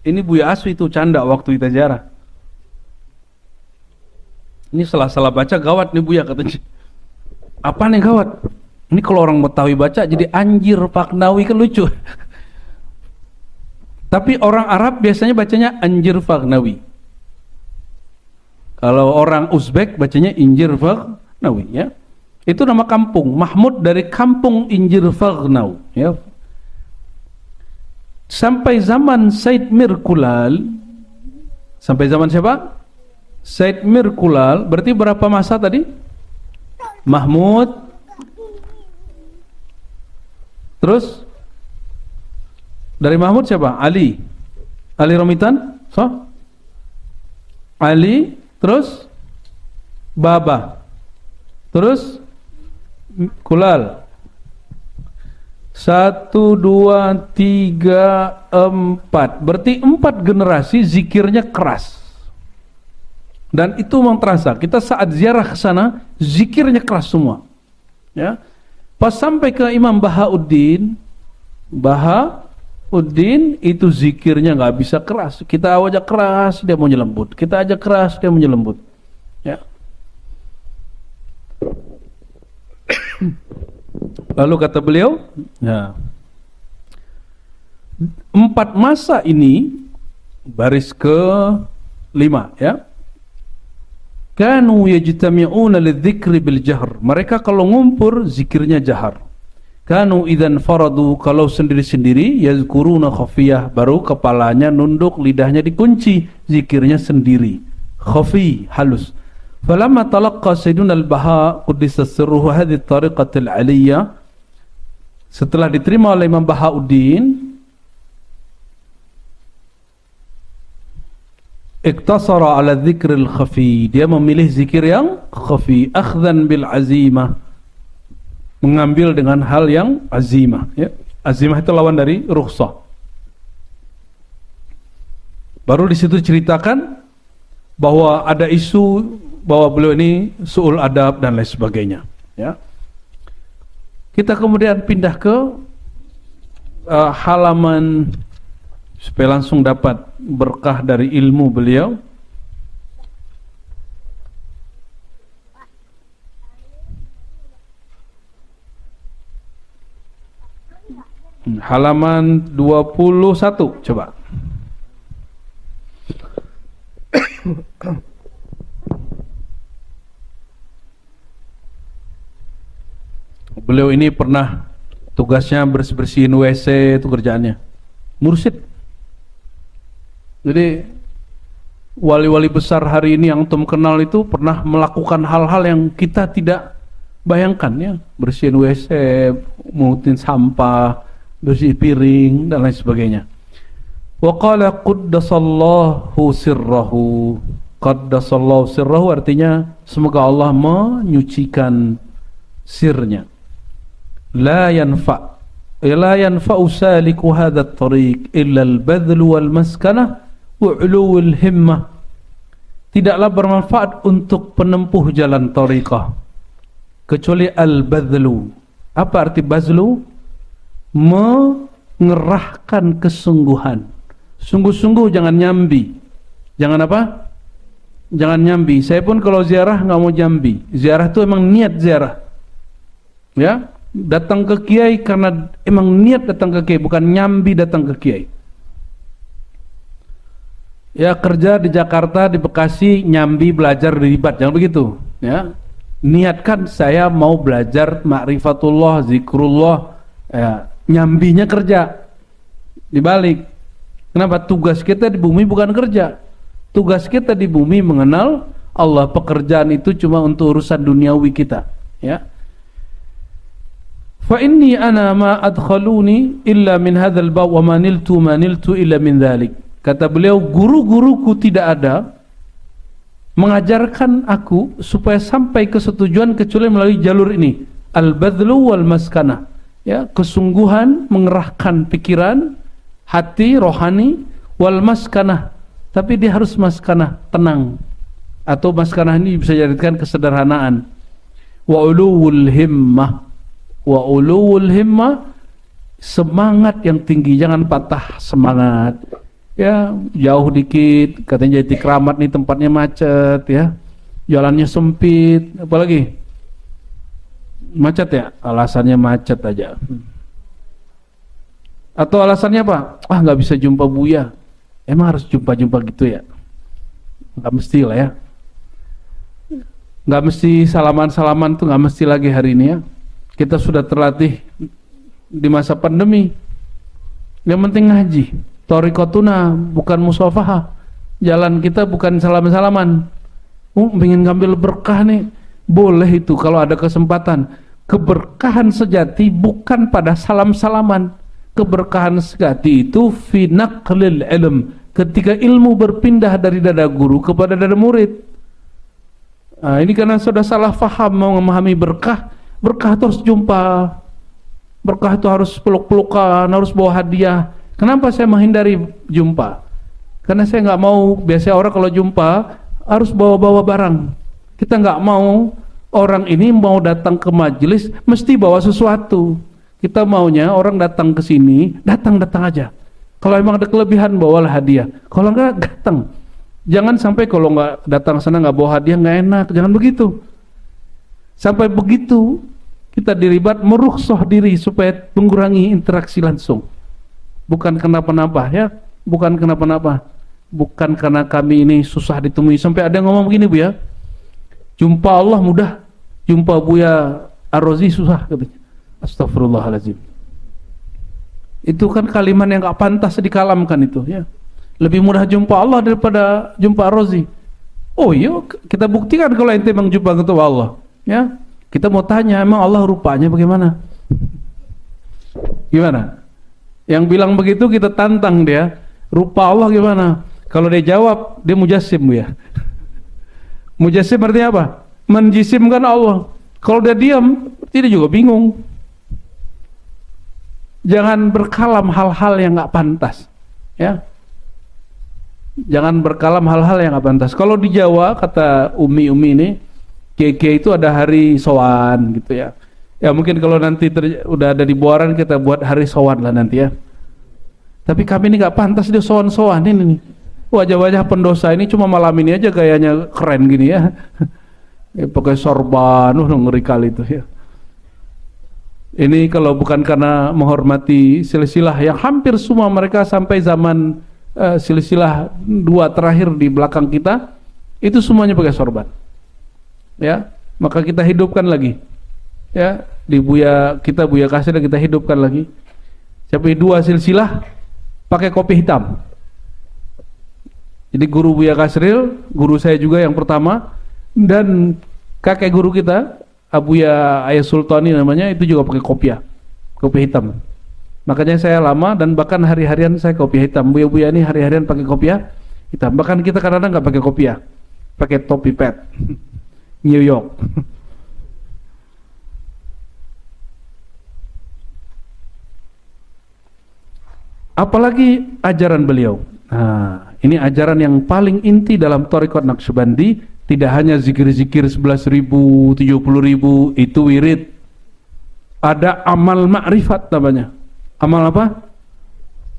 S1: Ini Buya Aswi itu canda waktu kita jarah. Ini salah-salah baca gawat nih Buya katanya. Apa nih gawat? Ini kalau orang Betawi baca jadi anjir Faghnawi kan lucu. Tapi orang Arab biasanya bacanya anjir Faghnawi. Kalau orang Uzbek bacanya injir Faghnawi ya. Itu nama kampung. Mahmud dari kampung Injir Faghnawi ya. Sampai zaman Said Mirkulal. Sampai zaman siapa? Said Mirkulal. Berarti berapa masa tadi? Mahmud. Terus dari Mahmud siapa? Ali. Ali Romitan? So? Ali, terus Baba. Terus Kulal. 1 2 3 4. Berarti 4 generasi zikirnya keras. Dan itu memang terasa. Kita saat ziarah ke sana zikirnya keras semua. Ya. Pas sampai ke Imam Bahauddin itu zikirnya nggak bisa keras. Kita ajak keras dia mau nyelembut. Kita ajak keras dia mau nyelembut. Ya. Lalu kata beliau, ya, 4 masa ini baris ke 5 ya. Kanu yajtami'una lidzikri bil jahr. Mereka kalau ngumpul zikirnya jahar. Kanu idzan faradu, kalau sendiri-sendiri yazkuruna khafiyah, baru kepalanya nunduk, lidahnya dikunci, zikirnya sendiri. Khafi, halus. Falamma talaqqa Sayyiduna al-Baha quddisa sirruhu hadhihi at-tariqatil 'aliyyah. Setelah diterima oleh Imam Bahauddin, iktasara ala dzikril khafi, dia memilih zikir yang khafi, akhdhan bil azimah, mengambil dengan hal yang azimah ya. Azimah itu lawan dari rukhsah. Baru di situ ceritakan bahwa ada isu bahwa beliau ini su'ul adab dan lain sebagainya ya. Kita kemudian pindah ke halaman supaya langsung dapat berkah dari ilmu beliau. Halaman 21 coba. Beliau ini pernah tugasnya bersih-bersihin WC, itu kerjaannya. Mursyid. Jadi wali-wali besar hari ini yang antum kenal itu pernah melakukan hal-hal yang kita tidak bayangkan ya. Bersihin WC, mungutin sampah, bersih piring dan lain sebagainya. Wa qala qaddasallahu sirrahu. Qaddasallahu sirrahu artinya semoga Allah menyucikan sirnya. La yanfa'u saliku hadha at-tariq illa al-badhl wal maskanah wa 'uluwul himmah. Tidaklah bermanfaat untuk penempuh jalan tariqah kecuali al-badlu. Apa arti bazlu? Mengerahkan kesungguhan. Sungguh-sungguh, jangan nyambi. Jangan apa? Jangan nyambi. Saya pun kalau ziarah nggak mau nyambi. Ziarah itu emang niat ziarah. Ya, datang ke kiai karena emang niat datang ke kiai, bukan nyambi datang ke kiai. Ya, kerja di Jakarta, di Bekasi, nyambi belajar di Ribat, jangan begitu. Ya, niatkan saya mau belajar ma'rifatullah, zikrullah. Ya, nyambinya kerja. Dibalik. Kenapa? Tugas kita di bumi bukan kerja. Tugas kita di bumi mengenal Allah. Pekerjaan itu cuma untuk urusan duniawi kita, ya. Fa inni ana ma adkhaluni illa min hadzal bab wa maniltu illa min dzalik. Kata beliau, guru-guruku tidak ada mengajarkan aku supaya sampai ke tujuan kecuali melalui jalur ini, al-badlu wal maskanah, ya, kesungguhan mengerahkan pikiran, hati, rohani, wal maskanah, tapi dia harus maskanah, tenang, atau maskanah ini bisa dijadikan kesederhanaan, wa uluwul himmah, wa uluwul himmah, semangat yang tinggi, jangan patah semangat. Ya, jauh dikit, katanya Jati Kramat nih tempatnya macet, ya, jalannya sempit, apalagi macet, ya, alasannya macet aja. Atau alasannya apa? Ah, nggak bisa jumpa Buya. Emang harus jumpa-jumpa gitu ya? Nggak mesti lah, ya. Nggak mesti salaman-salaman tuh, nggak mesti lagi hari ini, ya. Kita sudah terlatih di masa pandemi. Yang penting ngaji. Thariqatuna bukan musafahah. Jalan kita bukan salam-salaman. Ingin ngambil berkah nih, boleh itu kalau ada kesempatan. Keberkahan sejati bukan pada salam-salaman. Keberkahan sejati itu fi naqlil ilm, ketika ilmu berpindah dari dada guru kepada dada murid. Nah, ini karena sudah salah faham mau memahami berkah. Berkah itu harus jumpa, berkah itu harus peluk-pelukan, harus bawa hadiah. Kenapa saya menghindari jumpa? Karena saya nggak mau, biasanya orang kalau jumpa harus bawa-bawa barang. Kita nggak mau orang ini mau datang ke majelis mesti bawa sesuatu. Kita maunya orang datang ke sini, datang aja. Kalau emang ada kelebihan bawalah hadiah. Kalau nggak, datang. Jangan sampai kalau nggak datang sana nggak bawa hadiah, nggak enak. Jangan begitu. Sampai begitu kita diribat, merukhsah diri supaya mengurangi interaksi langsung. Bukan kenapa-napa, ya, bukan kenapa-napa. Bukan karena kami ini susah ditemui. Sampai ada yang ngomong begini, Bu, ya, jumpa Allah mudah, jumpa Buya Ar-Razi susah, katanya. Astagfirullahaladzim. Itu kan kalimat yang gak pantas dikalamkan itu, ya. Lebih mudah jumpa Allah daripada jumpa Ar-Razi. Oh iya, kita buktikan kalau ente memang jumpa ketua Allah, ya. Kita mau tanya, emang Allah rupanya bagaimana? Gimana? Yang bilang begitu kita tantang dia, rupa Allah gimana? Kalau dia jawab, dia mujassim, ya. Mujassim artinya apa? Menjisimkan Allah. Kalau dia diam, dia juga bingung. Jangan berkalam hal-hal yang nggak pantas, ya. Jangan berkalam hal-hal yang nggak pantas. Kalau di Jawa, kata umi-umi ini, kiai itu ada hari sowan gitu, ya. Ya mungkin kalau nanti udah ada di Buaran kita buat hari sowan lah nanti, ya. Tapi kami ini nggak pantas dia sowan-sowan ini nih. Wajah-wajah pendosa ini cuma malam ini aja gayanya keren gini, ya. Pakai sorban, ngeri kali itu, ya. Ini kalau bukan karena menghormati silsilah yang hampir semua mereka sampai zaman silsilah 2 terakhir di belakang kita itu semuanya pakai sorban, ya. Maka kita hidupkan lagi, ya, di Buya Kasir kita hidupkan lagi. Sampai 2 silsilah pakai kopi hitam. Jadi guru Buya Kasril, guru saya juga yang pertama, dan kakek guru kita Abuya Ayah Sultani namanya, itu juga pakai kopi hitam. Makanya saya lama dan bahkan hari-harian saya kopi hitam. Buya-buya ini hari-harian pakai kopi hitam. Bahkan kita kadang-kadang nggak pakai kopi, pakai topi pet New York. Apalagi ajaran beliau. Nah, ini ajaran yang paling inti dalam Thariqat Naqsyabandi. Tidak hanya zikir-zikir 11.000, 70.000 itu wirid. Ada amal ma'rifat namanya. Amal apa?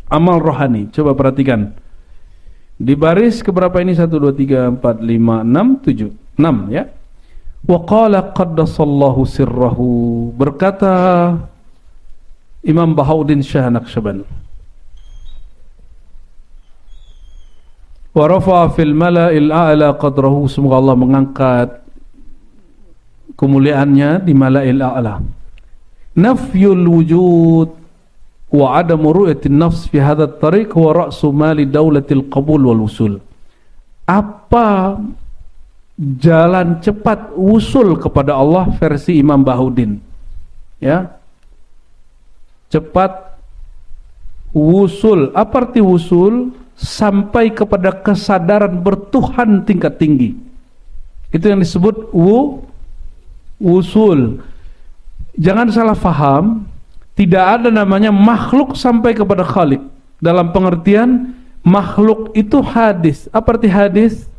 S1: Amal rohani. Coba perhatikan. Di baris keberapa ini? 1, 2, 3, 4, 5, 6, 7. 6, ya. Wa qala qaddasallahu sirrahu. Berkata Imam Bahauddin Shah Naqsyabandi. Wa rafa'a fil mala'il a'la qadrahu. Semoga Allah mengangkat kemuliaannya di mala'il a'la. Nafyul wujud wa adamu ru'yatin nafs fi hadha at-tariq wa ra'su mali daulatil qabul wal usul. Apa jalan cepat wusul kepada Allah versi Imam Bahauddin? Ya, cepat wusul. Apa arti wusul? Sampai kepada kesadaran bertuhan tingkat tinggi. Itu yang disebut wusul. Jangan salah faham, tidak ada namanya makhluk sampai kepada Khalik. Dalam pengertian makhluk itu hadis. Apa arti hadis?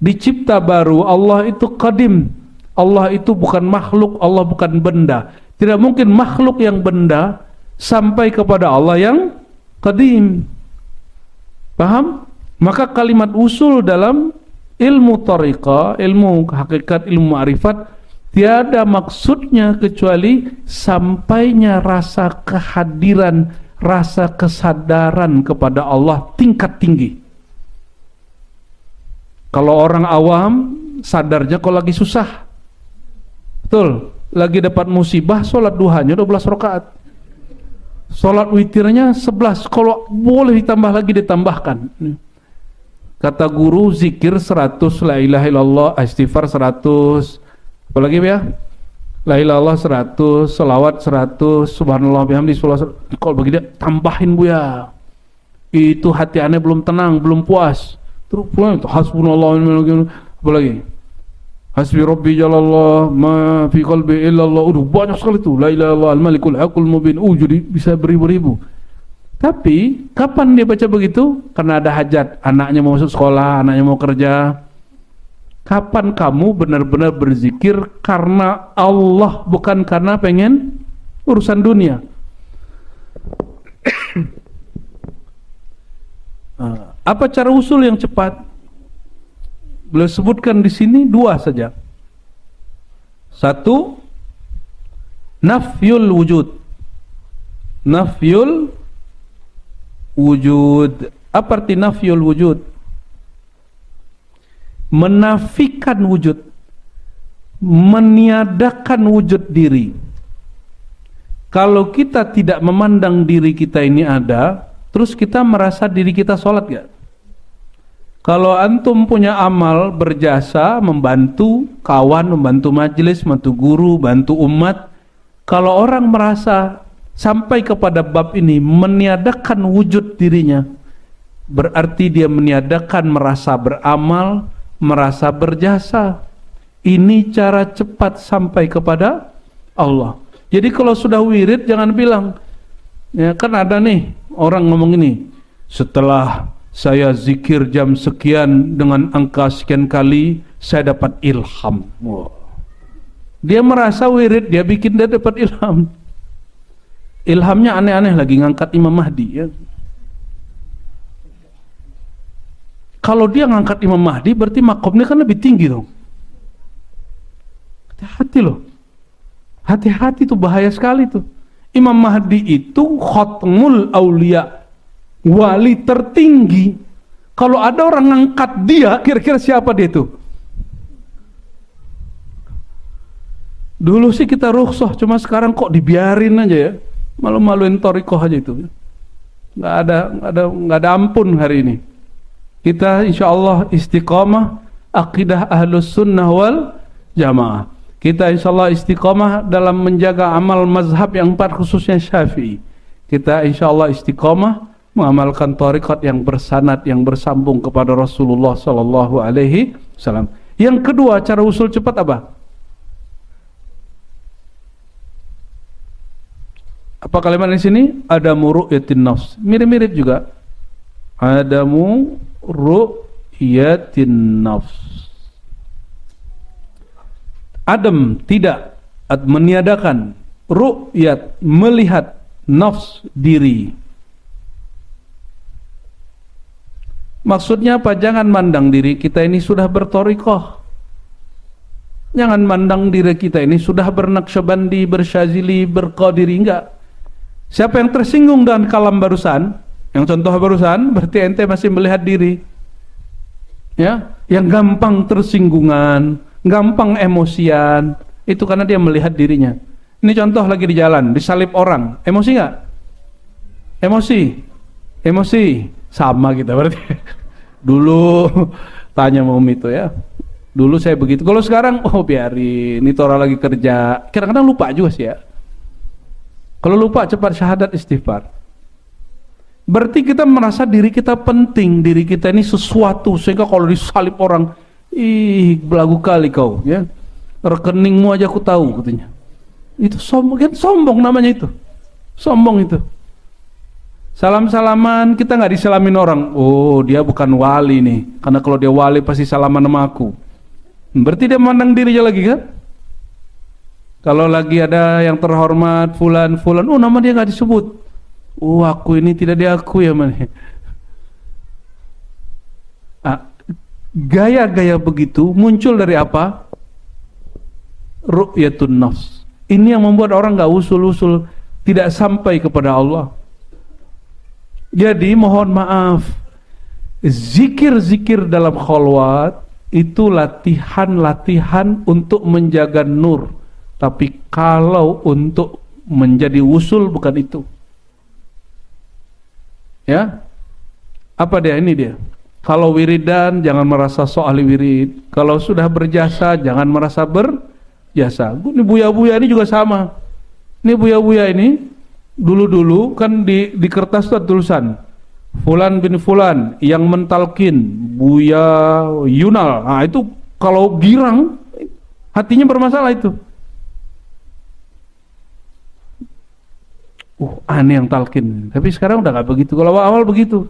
S1: Dicipta baru. Allah itu qadim. Allah itu bukan makhluk, Allah bukan benda. Tidak mungkin makhluk yang benda sampai kepada Allah yang qadim. Paham? Maka kalimat usul dalam ilmu tariqah, ilmu hakikat, ilmu ma'rifat, tiada maksudnya kecuali sampainya rasa kehadiran, rasa kesadaran kepada Allah tingkat tinggi. Kalau orang awam sadarnya kalau lagi susah, betul, lagi dapat musibah, sholat duhanya 12 rakaat, sholat witirnya 11, kalau boleh ditambah lagi ditambahkan. Kata guru, zikir 100, la ilaha illallah, istighfar 100, apalagi ya, la ilaha illallah 100, selawat 100, subhanallah bihamdi, kalau bagi dia tambahin bu ya, itu hati aneh belum tenang, belum puas. Terus pulang itu hasbunallah, apalagi hasbi rabbi jalallah ma fi qalbi illallah. Udah banyak sekali tuh, la ilaha illallah al-malikul haqqul mubin. Jadi bisa beribu-ribu. Tapi kapan dia baca begitu? Karena ada hajat, anaknya mau masuk sekolah, anaknya mau kerja. Kapan kamu benar-benar berzikir karena Allah, bukan karena pengen urusan dunia? Apa cara usul yang cepat? Beliau sebutkan di sini dua saja. Satu, nafyul wujud. Nafyul wujud. Apa arti nafyul wujud? Menafikan wujud, meniadakan wujud diri. Kalau kita tidak memandang diri kita ini ada, terus kita merasa diri kita sholat gak? Kalau antum punya amal berjasa, membantu kawan, membantu majelis, membantu guru, bantu umat, kalau orang merasa sampai kepada bab ini meniadakan wujud dirinya, berarti dia meniadakan merasa beramal, merasa berjasa. Ini cara cepat sampai kepada Allah. Jadi kalau sudah wirid jangan bilang, ya kan ada nih orang ngomong ini, setelah saya zikir jam sekian dengan angka sekian kali saya dapat ilham. Wow. Dia merasa wirid, dia bikin dia dapat ilham. Ilhamnya aneh-aneh lagi, ngangkat Imam Mahdi ya. Kalau dia ngangkat Imam Mahdi berarti makomnya kan lebih tinggi dong. Hati-hati loh. Hati-hati tuh, bahaya sekali tuh. Imam Mahdi itu khatmul aulia, wali tertinggi. Kalau ada orang ngangkat dia, kira-kira siapa dia itu? Dulu sih kita rukhsah, cuma sekarang kok dibiarin aja ya. Malu-maluin thariqah aja itu. Nggak ada ampun hari ini. Kita insyaallah istiqamah akidah ahlus sunnah wal jamaah. Kita insyaallah istiqamah dalam menjaga amal mazhab yang 4 khususnya Syafi'i. Kita insyaallah istiqamah mengamalkan thariqat yang bersanad, yang bersambung kepada Rasulullah sallallahu alaihi wasallam. Yang kedua, cara usul cepat apa? Apa kalimat di sini? Adamu ru'yatin nafs. Mirip-mirip juga. Adamu ru'yatin nafs. Adam, tidak, meniadakan. Ru'yat, melihat. Nafs, diri. Maksudnya apa? Jangan mandang diri kita ini sudah berthariqah. Jangan mandang diri kita ini sudah bernaqsyabandi, bersyazili, berqadiri. Enggak. Siapa yang tersinggung dengan kalam barusan, yang contoh barusan, berarti ente masih melihat diri. Ya, yang gampang tersinggungan, gampang emosian, itu karena dia melihat dirinya. Ini contoh lagi di jalan, disalip orang, emosi nggak? Emosi, sama kita berarti. Dulu tanya mau itu ya. Dulu saya begitu. Kalau sekarang biarin, itu orang lagi kerja. Kadang-kadang lupa juga sih ya. Kalau lupa cepat syahadat istighfar. Berarti kita merasa diri kita penting, diri kita ini sesuatu, sehingga kalau disalib orang, ih belagu kali kau ya. Rekeningmu aja aku tahu katanya. Itu sombong, kan sombong namanya itu. Sombong itu. Salam-salaman kita nggak disalamin orang. Oh, dia bukan wali nih. Karena kalau dia wali pasti salaman sama aku. Berarti dia memandang dirinya lagi kan? Kalau lagi ada yang terhormat fulan, oh nama dia nggak disebut. Oh, aku ini tidak diakui ya man. Gaya-gaya begitu muncul dari apa? Ru'yatun nafs. Ini yang membuat orang nggak usul-usul, tidak sampai kepada Allah. Jadi mohon maaf, zikir-zikir dalam khalwat itu latihan-latihan untuk menjaga nur. Tapi kalau untuk menjadi usul bukan itu. Ya, apa dia? Ini dia. Kalau wiridan jangan merasa so ahli wirid. Kalau sudah berjasa jangan merasa berjasa. Ini buya-buya ini juga sama. Ini buya-buya ini dulu-dulu kan di kertas itu ada tulisan Fulan bin Fulan yang mentalkin Buya Yunal. Nah itu kalau girang hatinya bermasalah itu. Aneh yang talkin. Tapi sekarang udah gak begitu. Kalau awal begitu.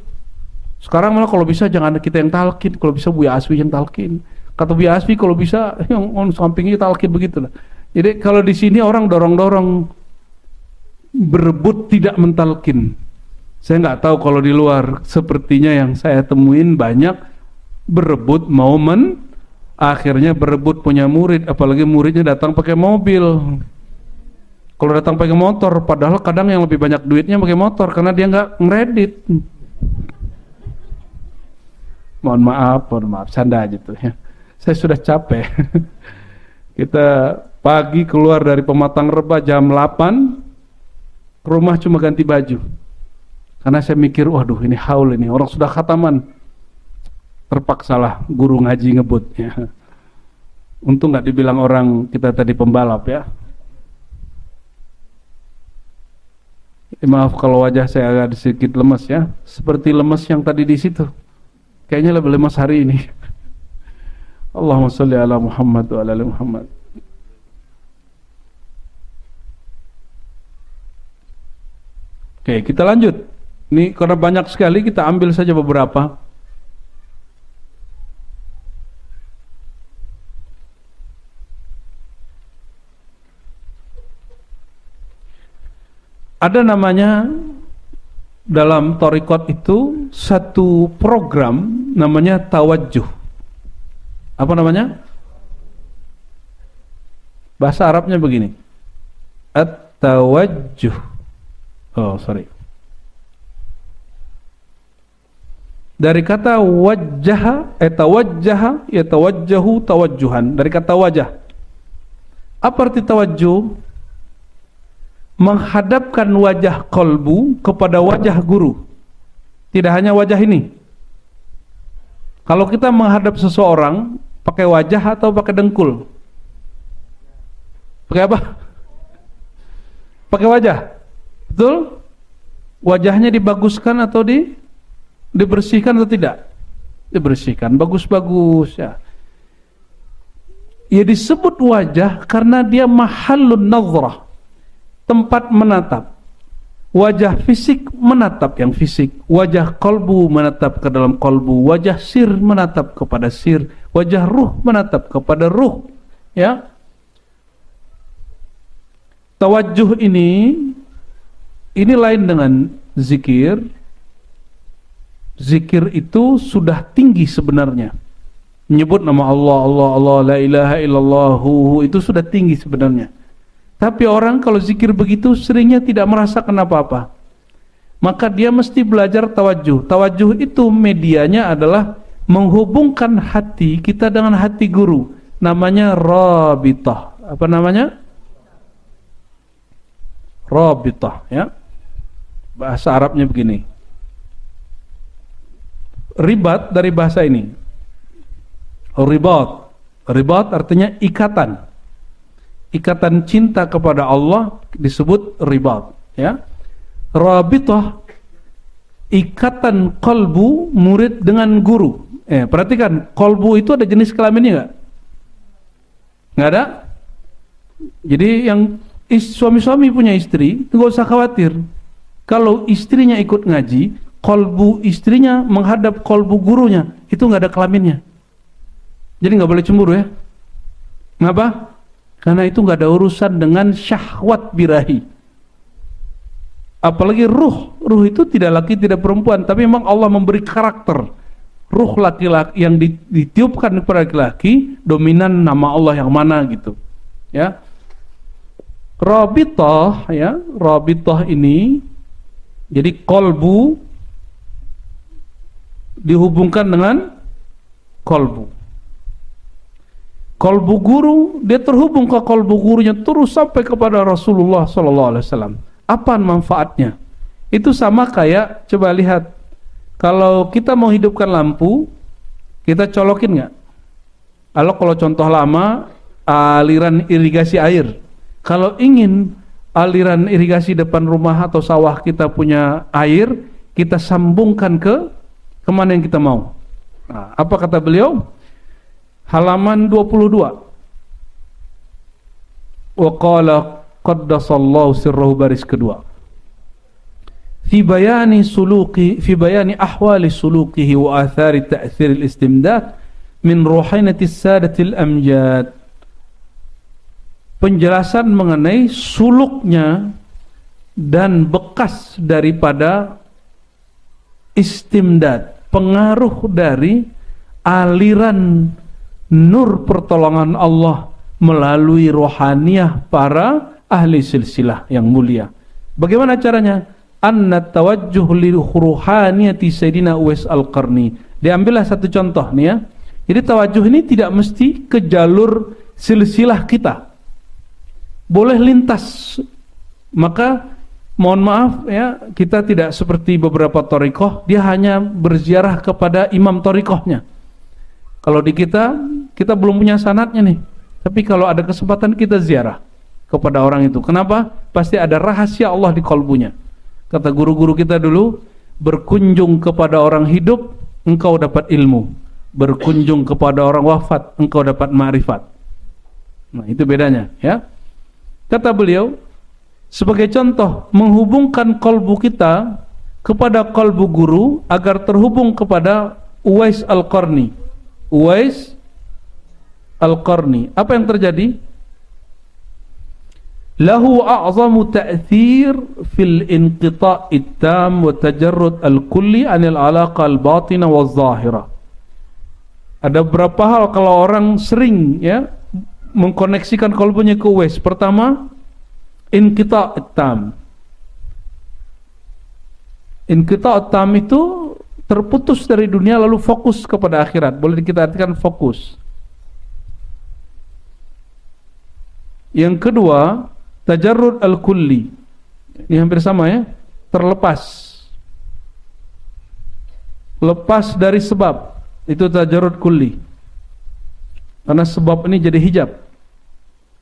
S1: Sekarang malah kalau bisa jangan kita yang talkin. Kalau bisa Buya Asfi yang talkin. Kata Buya Asfi kalau bisa yang on sampingnya talkin begitu lah. Jadi kalau di sini orang dorong-dorong berebut tidak mentalkin. Saya nggak tahu kalau di luar. Sepertinya yang saya temuin banyak berebut mau akhirnya berebut punya murid. Apalagi muridnya datang pakai mobil. Kalau datang pakai motor, padahal kadang yang lebih banyak duitnya pakai motor karena dia nggak ngeredit. Mohon maaf, canda aja tuh ya. Saya sudah capek. Kita pagi keluar dari Pematang Reba jam 8, ke rumah cuma ganti baju. Karena saya mikir, waduh ini haul ini, orang sudah khataman. Terpaksalah guru ngaji ngebut ya. Untung nggak dibilang orang kita tadi pembalap ya. Maaf kalau wajah saya agak sedikit lemas ya, seperti lemas yang tadi di situ. Kayaknya lebih lemas hari ini. Allahumma sholli ala Muhammad wa ala ali Muhammad. Oke, kita lanjut. Ini karena banyak sekali, kita ambil saja beberapa. Ada namanya dalam thariqat itu satu program namanya tawajjuh. Apa namanya? Bahasa Arabnya begini. At-tawajjuh. Oh, sorry. Dari kata wajjaha, tawajjaha, yatawajjahu tawajjuhan. Dari kata wajah. Apa arti tawajjuh? Menghadapkan wajah kolbu kepada wajah guru. Tidak hanya wajah ini. Kalau kita menghadap seseorang pakai wajah atau pakai dengkul? Pakai apa? Pakai wajah. Betul? Wajahnya dibaguskan atau dibersihkan atau tidak? Dibersihkan. Bagus-bagus ya. Ya disebut wajah karena dia mahallun nazrah. Tempat menatap. Wajah fisik menatap yang fisik, wajah kolbu menatap ke dalam kolbu, wajah sir menatap kepada sir, wajah ruh menatap kepada ruh. Ya, tawajjuh ini lain dengan zikir. Zikir itu sudah tinggi sebenarnya. Menyebut nama Allah, Allah, Allah, la ilaha illallah, itu sudah tinggi sebenarnya. Tapi orang kalau zikir begitu seringnya tidak merasakan apa-apa. Maka dia mesti belajar tawajjuh. Tawajjuh itu medianya adalah menghubungkan hati kita dengan hati guru. Namanya rabitah. Apa namanya? Rabitah ya. Bahasa Arabnya begini. ribat dari bahasa ini. Ribat. Ribat artinya ikatan. Ikatan cinta kepada Allah disebut ribat, ya. Rabithah, ikatan kolbu murid dengan guru. Perhatikan, kolbu itu ada jenis kelaminnya nggak? Nggak ada. Jadi yang suami-suami punya istri, nggak usah khawatir. Kalau istrinya ikut ngaji, kolbu istrinya menghadap kolbu gurunya, itu nggak ada kelaminnya. Jadi nggak boleh cemburu ya. Ngapa? Karena itu nggak ada urusan dengan syahwat birahi. Apalagi ruh itu tidak laki tidak perempuan, tapi memang Allah memberi karakter. Ruh laki-laki yang ditiupkan kepada laki-laki dominan nama Allah yang mana gitu. Ya. Rabithah, ya, rabithah ini jadi kolbu dihubungkan dengan kolbu. Kolbu guru, dia terhubung ke kolbu gurunya terus sampai kepada Rasulullah SAW. Apa manfaatnya? Itu sama kayak, coba lihat, kalau kita mau hidupkan lampu, kita colokin nggak? Kalau contoh lama, aliran irigasi air. Kalau ingin aliran irigasi depan rumah atau sawah kita punya air, kita sambungkan ke kemana yang kita mau. Nah, apa kata beliau? Halaman 22. Wa qala qaddasallahu sirrahu, baris kedua. Fi bayani ahwali sulukihi wa athari ta'thir al-istimdad min ruhainati sadatil amjad. Penjelasan mengenai suluknya dan bekas daripada istimdad, pengaruh dari aliran nur pertolongan Allah melalui rohaniyah para ahli silsilah yang mulia. Bagaimana caranya? Anna tawajjuh li ruhaniyati Sayyidina Uwais Al-Qarni. Diambillah satu contoh nih ya. Jadi tawajuh ini tidak mesti ke jalur silsilah kita. Boleh lintas. Maka mohon maaf ya, kita tidak seperti beberapa thariqah, dia hanya berziarah kepada imam thariqahnya. Kalau di kita belum punya sanadnya nih. Tapi kalau ada kesempatan kita ziarah kepada orang itu. Kenapa? Pasti ada rahasia Allah di kalbunya. Kata guru-guru kita dulu, berkunjung kepada orang hidup, engkau dapat ilmu. Berkunjung kepada orang wafat, engkau dapat ma'rifat. Nah, itu bedanya, ya. Kata beliau, sebagai contoh, menghubungkan kalbu kita kepada kalbu guru agar terhubung kepada Uwais Al-Qarni. Uwais Al-Qarni. Apa yang terjadi? Lahu a'zamu ta'thir fil inqita'it tam wa tajarrud al-kulli anil alaqa al-batina wa zahira. Ada beberapa hal kalau orang sering ya mengkoneksikan kalbunya ke Uwais. Pertama, inqita'it tam. Inqita'it tam itu terputus dari dunia lalu fokus kepada akhirat. Boleh kita artikan fokus. Yang kedua, tajarrud al-kulli. Ini hampir sama ya. Terlepas. Lepas dari sebab. Itu tajarrud kulli. Karena sebab ini jadi hijab.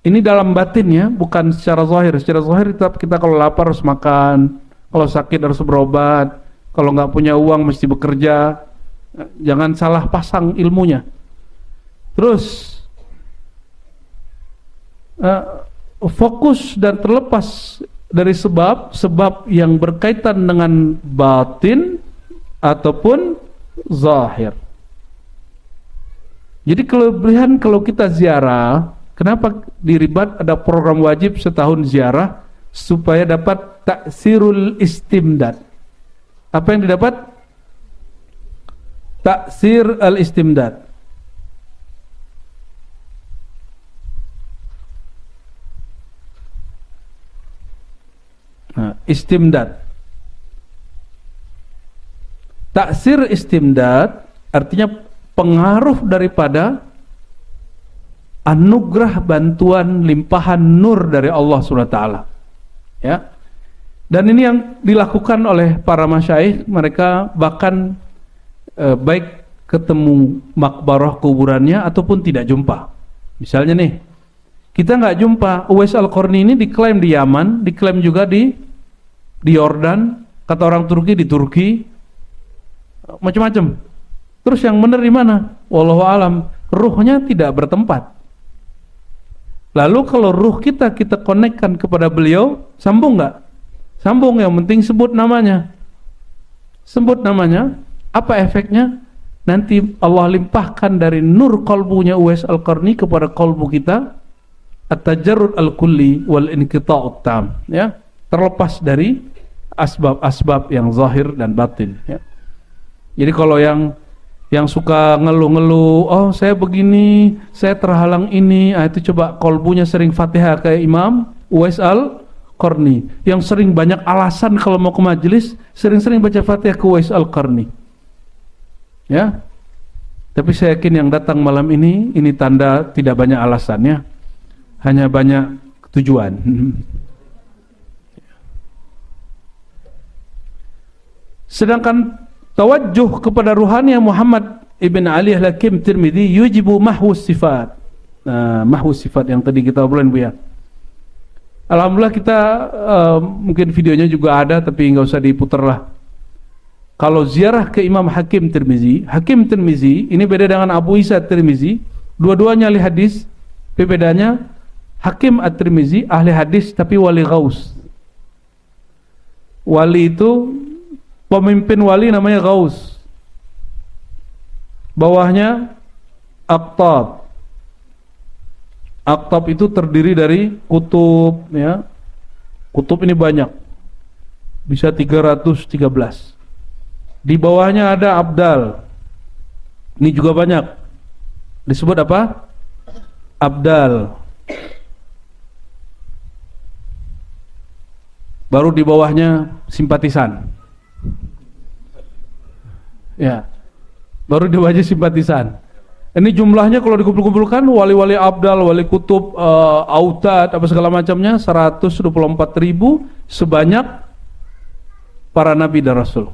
S1: Ini dalam batin ya, bukan secara zahir. Secara zahir tetap kita kalau lapar harus makan, kalau sakit harus berobat, kalau nggak punya uang mesti bekerja. Jangan salah pasang ilmunya. Terus fokus dan terlepas dari sebab yang berkaitan dengan batin ataupun zahir. Jadi kelebihan kalau kita ziarah, kenapa di Ribat ada program wajib setahun ziarah supaya dapat taksirul istimdad. Apa yang didapat? Taksir al-istimdad. Nah, istimdad. Taksir istimdad artinya pengaruh daripada anugerah bantuan limpahan nur dari Allah SWT. Ya. Dan ini yang dilakukan oleh para masyaikh, mereka bahkan baik ketemu makbarah kuburannya ataupun tidak jumpa. Misalnya nih, kita nggak jumpa Uwais Al-Qarni ini, diklaim di Yaman, diklaim juga di Yordan, kata orang Turki di Turki, macam-macam. Terus yang benar di mana? Wallahu alam, ruhnya tidak bertempat. Lalu kalau ruh kita konekkan kepada beliau, sambung nggak? Sambung, yang penting sebut namanya. Sebut namanya, apa efeknya? Nanti Allah limpahkan dari nur qalbunya Uwais Al-Qarni kepada qalbu kita, at-tajarrud al-kulli wal inqita'ut tam, ya, terlepas dari asbab-asbab yang zahir dan batin, ya. Jadi kalau yang suka ngeluh-ngeluh, oh saya begini, saya terhalang ini, itu coba qalbunya sering Fatihah kayak Imam Uwais Al-Qarni, yang sering banyak alasan kalau mau ke majelis, sering-sering baca Fatihah ke Uwais Al-Qarni. Ya, tapi saya yakin yang datang malam ini tanda tidak banyak alasannya, hanya banyak tujuan. Sedangkan tawajjuh kepada ruhani Muhammad ibn Ali Al-Hakim Tirmidzi yujibu mahwus sifat. Nah, mahwus sifat yang tadi kita obrolin, Bu, ya. Alhamdulillah kita mungkin videonya juga ada, tapi nggak usah diputar lah. Kalau ziarah ke Imam Hakim Tirmizi ini beda dengan Abu Isa Tirmizi, dua-duanya ahli hadis. Bedanya Hakim At-Tirmizi ahli hadis tapi wali gaus. Wali itu pemimpin wali namanya gaus. Bawahnya aqtab. Aqtab itu terdiri dari kutub, ya. Kutub ini banyak. Bisa 313. Di bawahnya ada abdal. Ini juga banyak. Disebut apa? Abdal. Baru di bawahnya simpatisan. Ya. Baru di bawahnya simpatisan. Ini jumlahnya kalau dikumpul-kumpulkan, wali-wali abdal, wali kutub, autad, apa segala macamnya 124.000 sebanyak para nabi dan rasul.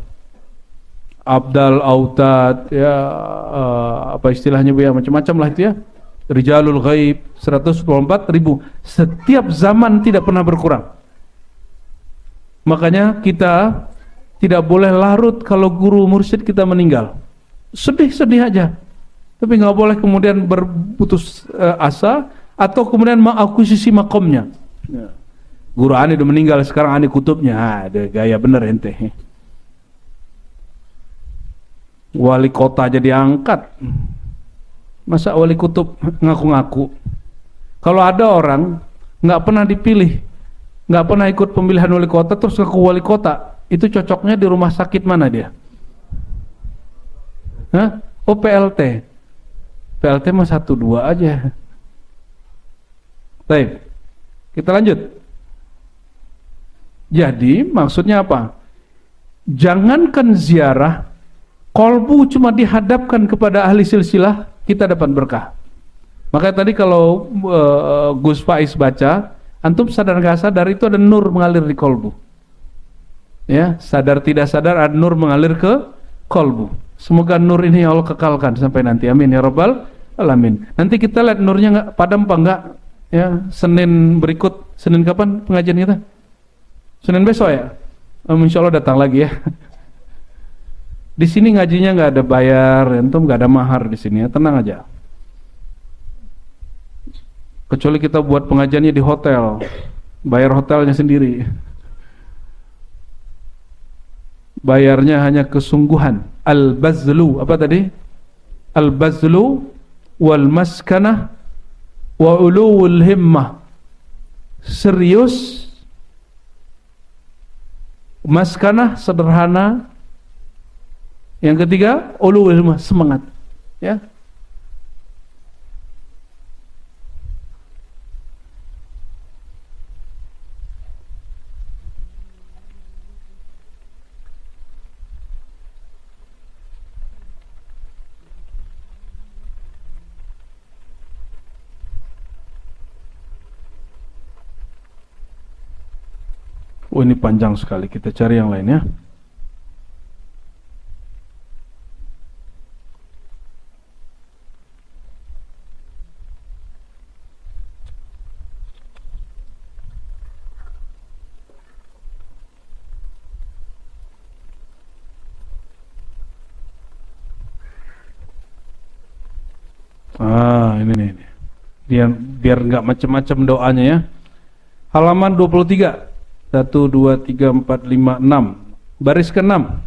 S1: Abdal, autad, ya, apa istilahnya, Bu, ya, macam-macam lah itu, ya. Rijalul ghaib 124.000. Setiap zaman tidak pernah berkurang. Makanya kita tidak boleh larut kalau guru mursyid kita meninggal. Sedih-sedih aja. Tapi nggak boleh kemudian berputus asa atau kemudian mengakuisisi makomnya. Ya. Guru Ani udah meninggal, sekarang Ani kutubnya. Ada gaya bener ente. Wali kota aja diangkat, masa wali kutub ngaku-ngaku? Kalau ada orang nggak pernah dipilih, nggak pernah ikut pemilihan wali kota, terus ngaku wali kota, itu cocoknya di rumah sakit mana dia? Hah? Oh, PLT. PLT mah 1-2 aja. Baik, kita lanjut. Jadi maksudnya apa? Jangankan ziarah, kolbu cuma dihadapkan kepada ahli silsilah, kita dapat berkah. Makanya tadi kalau Gus Faiz baca, antum sadar nggak sadar itu ada nur mengalir di kolbu. Ya, sadar tidak sadar ada nur mengalir ke kolbu. Semoga nur ini Allah kekalkan sampai nanti. Amin ya rabbal alamin. Nanti kita lihat nurnya nggak padam apa enggak, ya. Senin berikut, Senin kapan pengajian kita? Senin besok, ya. Insya Allah datang lagi, ya. Di sini ngajinya nggak ada bayar, antum nggak ada mahar di sini, ya, tenang aja. Kecuali kita buat pengajiannya di hotel, bayar hotelnya sendiri. Bayarnya hanya kesungguhan. Al-bazlu, apa tadi? Al-bazlu wal maskanah wa uluwul himmah. Serius, maskanah sederhana. Yang ketiga, ulul himmah, semangat, ya. Oh, ini panjang sekali, kita cari yang lain, ya. Ini nih. Biar nggak macam-macam doanya ya. Halaman 23. 1, 2, 3, 4, 5, 6. Baris ke-6.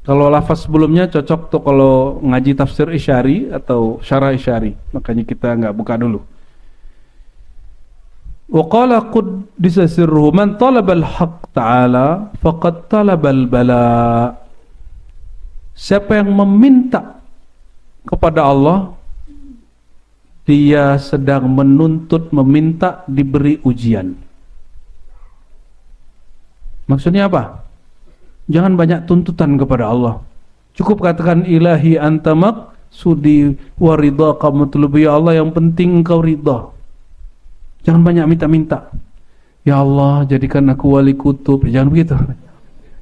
S1: Kalau lafaz sebelumnya cocok tuh kalau ngaji tafsir Isyari atau syarah Isyari. Makanya kita nggak buka dulu. Wa qala quddisa sirruhu man talabal haqq ta'ala faqad talabal bala. Siapa yang meminta kepada Allah, dia sedang menuntut, meminta diberi ujian. Maksudnya apa? Jangan banyak tuntutan kepada Allah. Cukup katakan ilahi anta maqsudi wa ridha matlubu, ya Allah yang penting engkau ridha. Jangan banyak minta-minta. Ya Allah jadikan aku wali kutub, jangan begitu.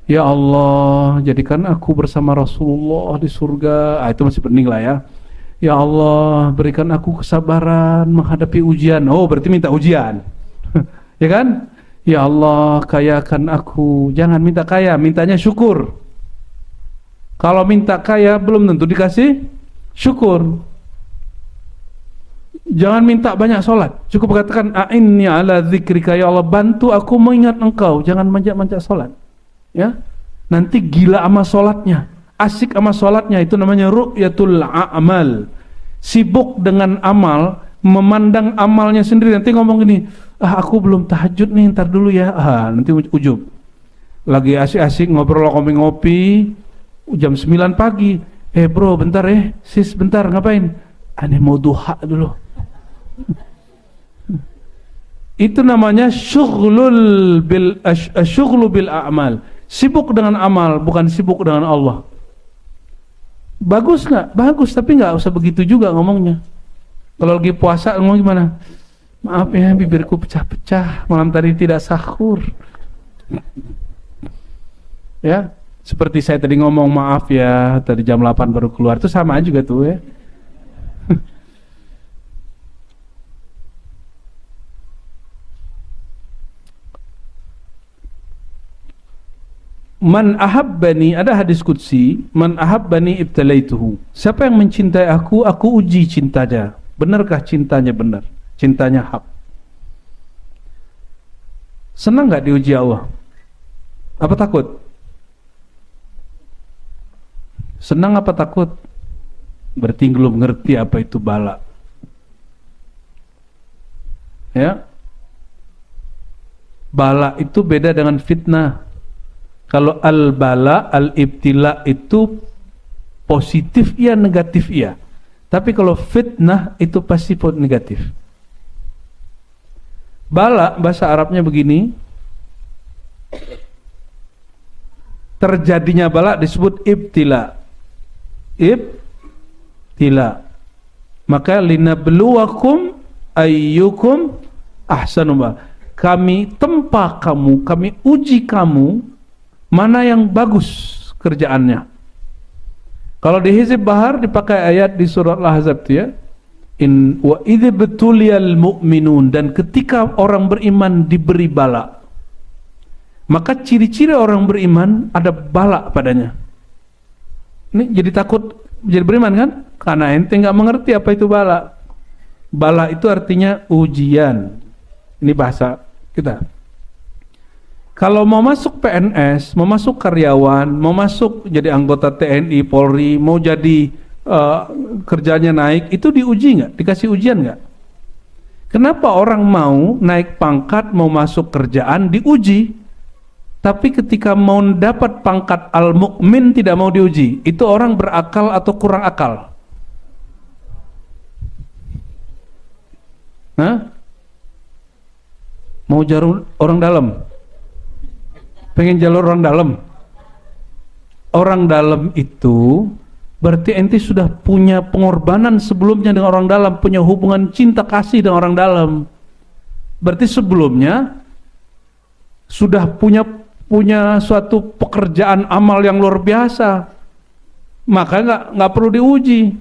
S1: Ya Allah jadikan aku bersama Rasulullah di surga. Itu masih penting lah ya. Ya Allah berikan aku kesabaran menghadapi ujian. Oh berarti minta ujian. Ya kan? Ya Allah kayakan aku. Jangan minta kaya, mintanya syukur. Kalau minta kaya belum tentu dikasih syukur. Jangan minta banyak sholat. Cukup katakan a'inni ala dzikrika, ya Allah bantu aku mengingat engkau. Jangan manjak-manjak sholat. Ya, nanti gila sama sholatnya, asik sama sholatnya. Itu namanya ru'yatul a'mal. Sibuk dengan amal, memandang amalnya sendiri. Nanti ngomong gini, aku belum tahajud nih, ntar dulu ya. Nanti ujub. Lagi asik-asik ngobrol ngopi-ngopi jam 9 pagi. Bro bentar sis bentar ngapain? Aneh mau duha dulu. Itu namanya syughlu bil a'mal. Sibuk dengan amal, bukan sibuk dengan Allah. Bagus nggak? Bagus, tapi nggak usah begitu juga ngomongnya. Kalau lagi puasa ngomong gimana? Maaf ya, bibirku pecah-pecah, malam tadi tidak sahur. Ya, seperti saya tadi ngomong maaf ya, tadi jam 8 baru keluar, itu sama juga tuh ya. Man ahabbani, ada hadis qudsi, man ahabbani ibtalaituhu. Siapa yang mencintai aku uji cintanya. Benarkah cintanya benar? Cintanya hak. Senang enggak diuji Allah? Apa takut? Senang apa takut? Berarti belum ngerti apa itu bala. Ya. Bala itu beda dengan fitnah. Kalau al-bala, al-ibtila itu positif iya, negatif iya. Tapi kalau fitnah itu pasti negatif. Bala bahasa Arabnya begini. Terjadinya bala disebut ibtila. Ibtila. Maka linabluwakum ayyukum ahsanu. Kami tempa kamu, kami uji kamu mana yang bagus kerjaannya. Kalau di Hizb Bahar dipakai ayat di surat Al-Ahzab itu ya. In wa idh betuliyal mu'minun, dan ketika orang beriman diberi bala. Maka ciri-ciri orang beriman ada bala padanya. Ini jadi takut jadi beriman kan? Karena ente enggak mengerti apa itu bala. Bala itu artinya ujian. Ini bahasa kita. Kalau mau masuk PNS, mau masuk karyawan, mau masuk jadi anggota TNI, Polri, mau jadi kerjanya naik, itu diuji nggak? Dikasih ujian nggak? Kenapa orang mau naik pangkat, mau masuk kerjaan diuji, tapi ketika mau dapat pangkat al-mu'min tidak mau diuji? Itu orang berakal atau kurang akal? Hah? Mau jarum orang dalam? Pengen jalur orang dalam. Orang dalam itu berarti ente sudah punya pengorbanan sebelumnya dengan orang dalam, punya hubungan cinta kasih dengan orang dalam. Berarti sebelumnya sudah punya suatu pekerjaan amal yang luar biasa. Maka nggak perlu diuji.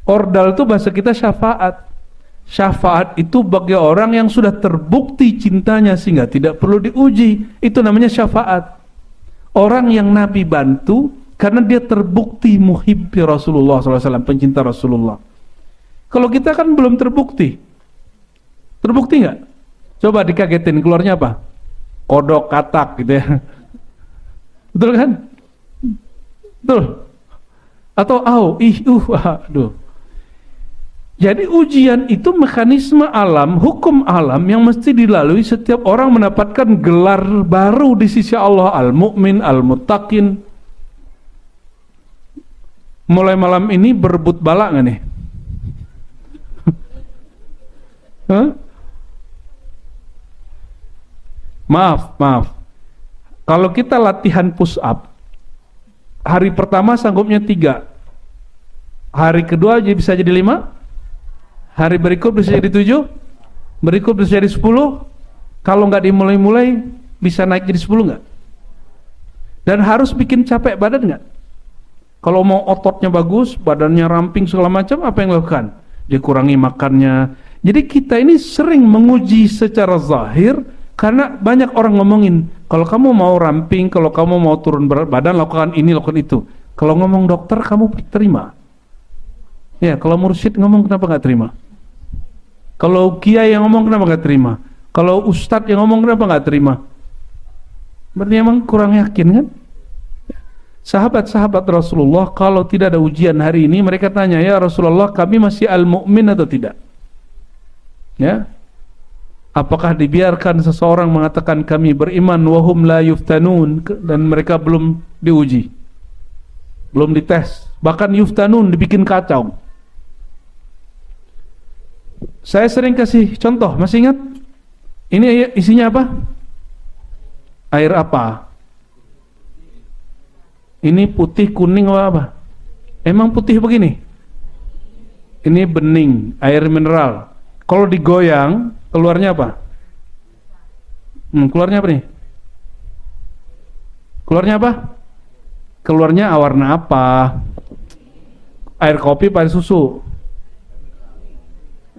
S1: Ordal itu bahasa kita syafaat. Syafaat itu bagi orang yang sudah terbukti cintanya sehingga tidak perlu diuji. Itu namanya syafaat. Orang yang Nabi bantu Karena dia terbukti muhibbi Rasulullah SAW, pencinta Rasulullah. Kalau kita kan belum terbukti. Terbukti nggak? Coba dikagetin, keluarnya apa? Kodok, katak gitu ya. Betul kan? Betul. Atau aduh. Jadi ujian itu mekanisme alam, hukum alam yang mesti dilalui setiap orang mendapatkan gelar baru di sisi Allah, al-mu'min, al-muttaqin. Mulai malam ini berebut bala nggak nih? Huh? Maaf. Kalau kita latihan push up, hari pertama sanggupnya 3, hari kedua bisa jadi 5, hari berikut bisa jadi 7, berikut bisa jadi 10. Kalau nggak dimulai-mulai bisa naik jadi 10 nggak? Dan harus bikin capek badan nggak? Kalau mau ototnya bagus, badannya ramping segala macam, apa yang dilakukan? Dikurangi makannya. Jadi kita ini sering menguji secara zahir karena banyak orang ngomongin, kalau kamu mau ramping, kalau kamu mau turun berat badan, lakukan ini, lakukan itu. Kalau ngomong dokter, kamu terima. Ya, kalau mursyid ngomong, kenapa nggak terima? Kalau kiai yang ngomong, kenapa nggak terima? Kalau ustadz yang ngomong, kenapa nggak terima? Berarti emang kurang yakin kan? Sahabat-sahabat Rasulullah kalau tidak ada ujian hari ini, mereka tanya, ya Rasulullah, kami masih al-mu'min atau tidak? Ya, apakah dibiarkan seseorang mengatakan kami beriman wahum la yuftanun, dan mereka belum diuji, belum dites, bahkan yuftanun, dibikin kacau. Saya sering kasih contoh, masih ingat? Ini isinya apa? Air apa? Ini putih, kuning, apa? Emang putih begini? Ini bening, air mineral. Kalau digoyang, keluarnya apa? Keluarnya apa nih? Keluarnya apa? Keluarnya warna apa? Air kopi, air susu.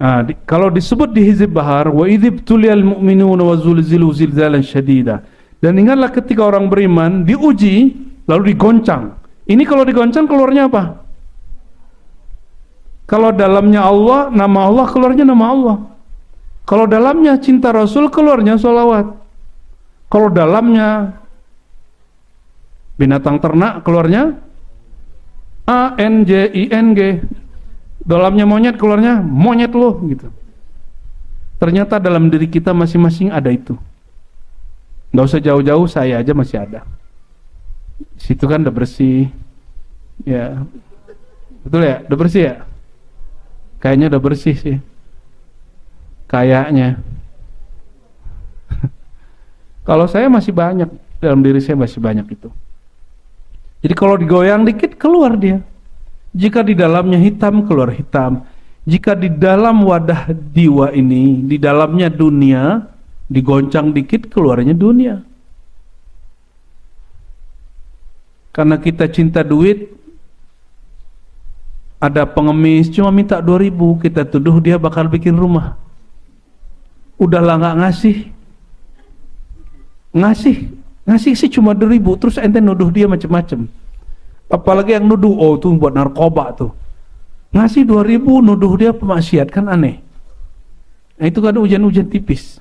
S1: Nah, kalau disebut di Hizib Bahar, wa idzib tuliyal mu'minuna wa zulzilu zilzalan syadida. Dan ingatlah ketika orang beriman diuji, lalu digoncang. Ini kalau digoncang keluarnya apa? Kalau dalamnya Allah, nama Allah, keluarnya nama Allah. Kalau dalamnya cinta Rasul, keluarnya sholawat. Kalau dalamnya binatang ternak, keluarnya ANJING. Dalamnya monyet, keluarnya monyet loh gitu. Ternyata dalam diri kita masing-masing ada itu. Nggak usah jauh-jauh, saya aja masih ada. Situ kan udah bersih, ya betul ya, udah bersih ya, kayaknya udah bersih sih, kayaknya. Kalau saya masih banyak, dalam diri saya masih banyak itu. Jadi kalau digoyang dikit keluar dia. Jika di dalamnya hitam, keluar hitam. Jika di dalam wadah jiwa ini, di dalamnya dunia, digoncang dikit keluarnya dunia. Karena kita cinta duit, ada pengemis cuma minta 2.000, kita tuduh dia bakal bikin rumah. Udahlah nggak ngasih sih cuma 2.000, terus ente nuduh dia macam-macam. Apalagi yang nuduh, oh tuh buat narkoba tuh. Ngasih 2.000, nuduh dia pemaksiat, kan aneh. Nah itu kan ujian-ujian tipis.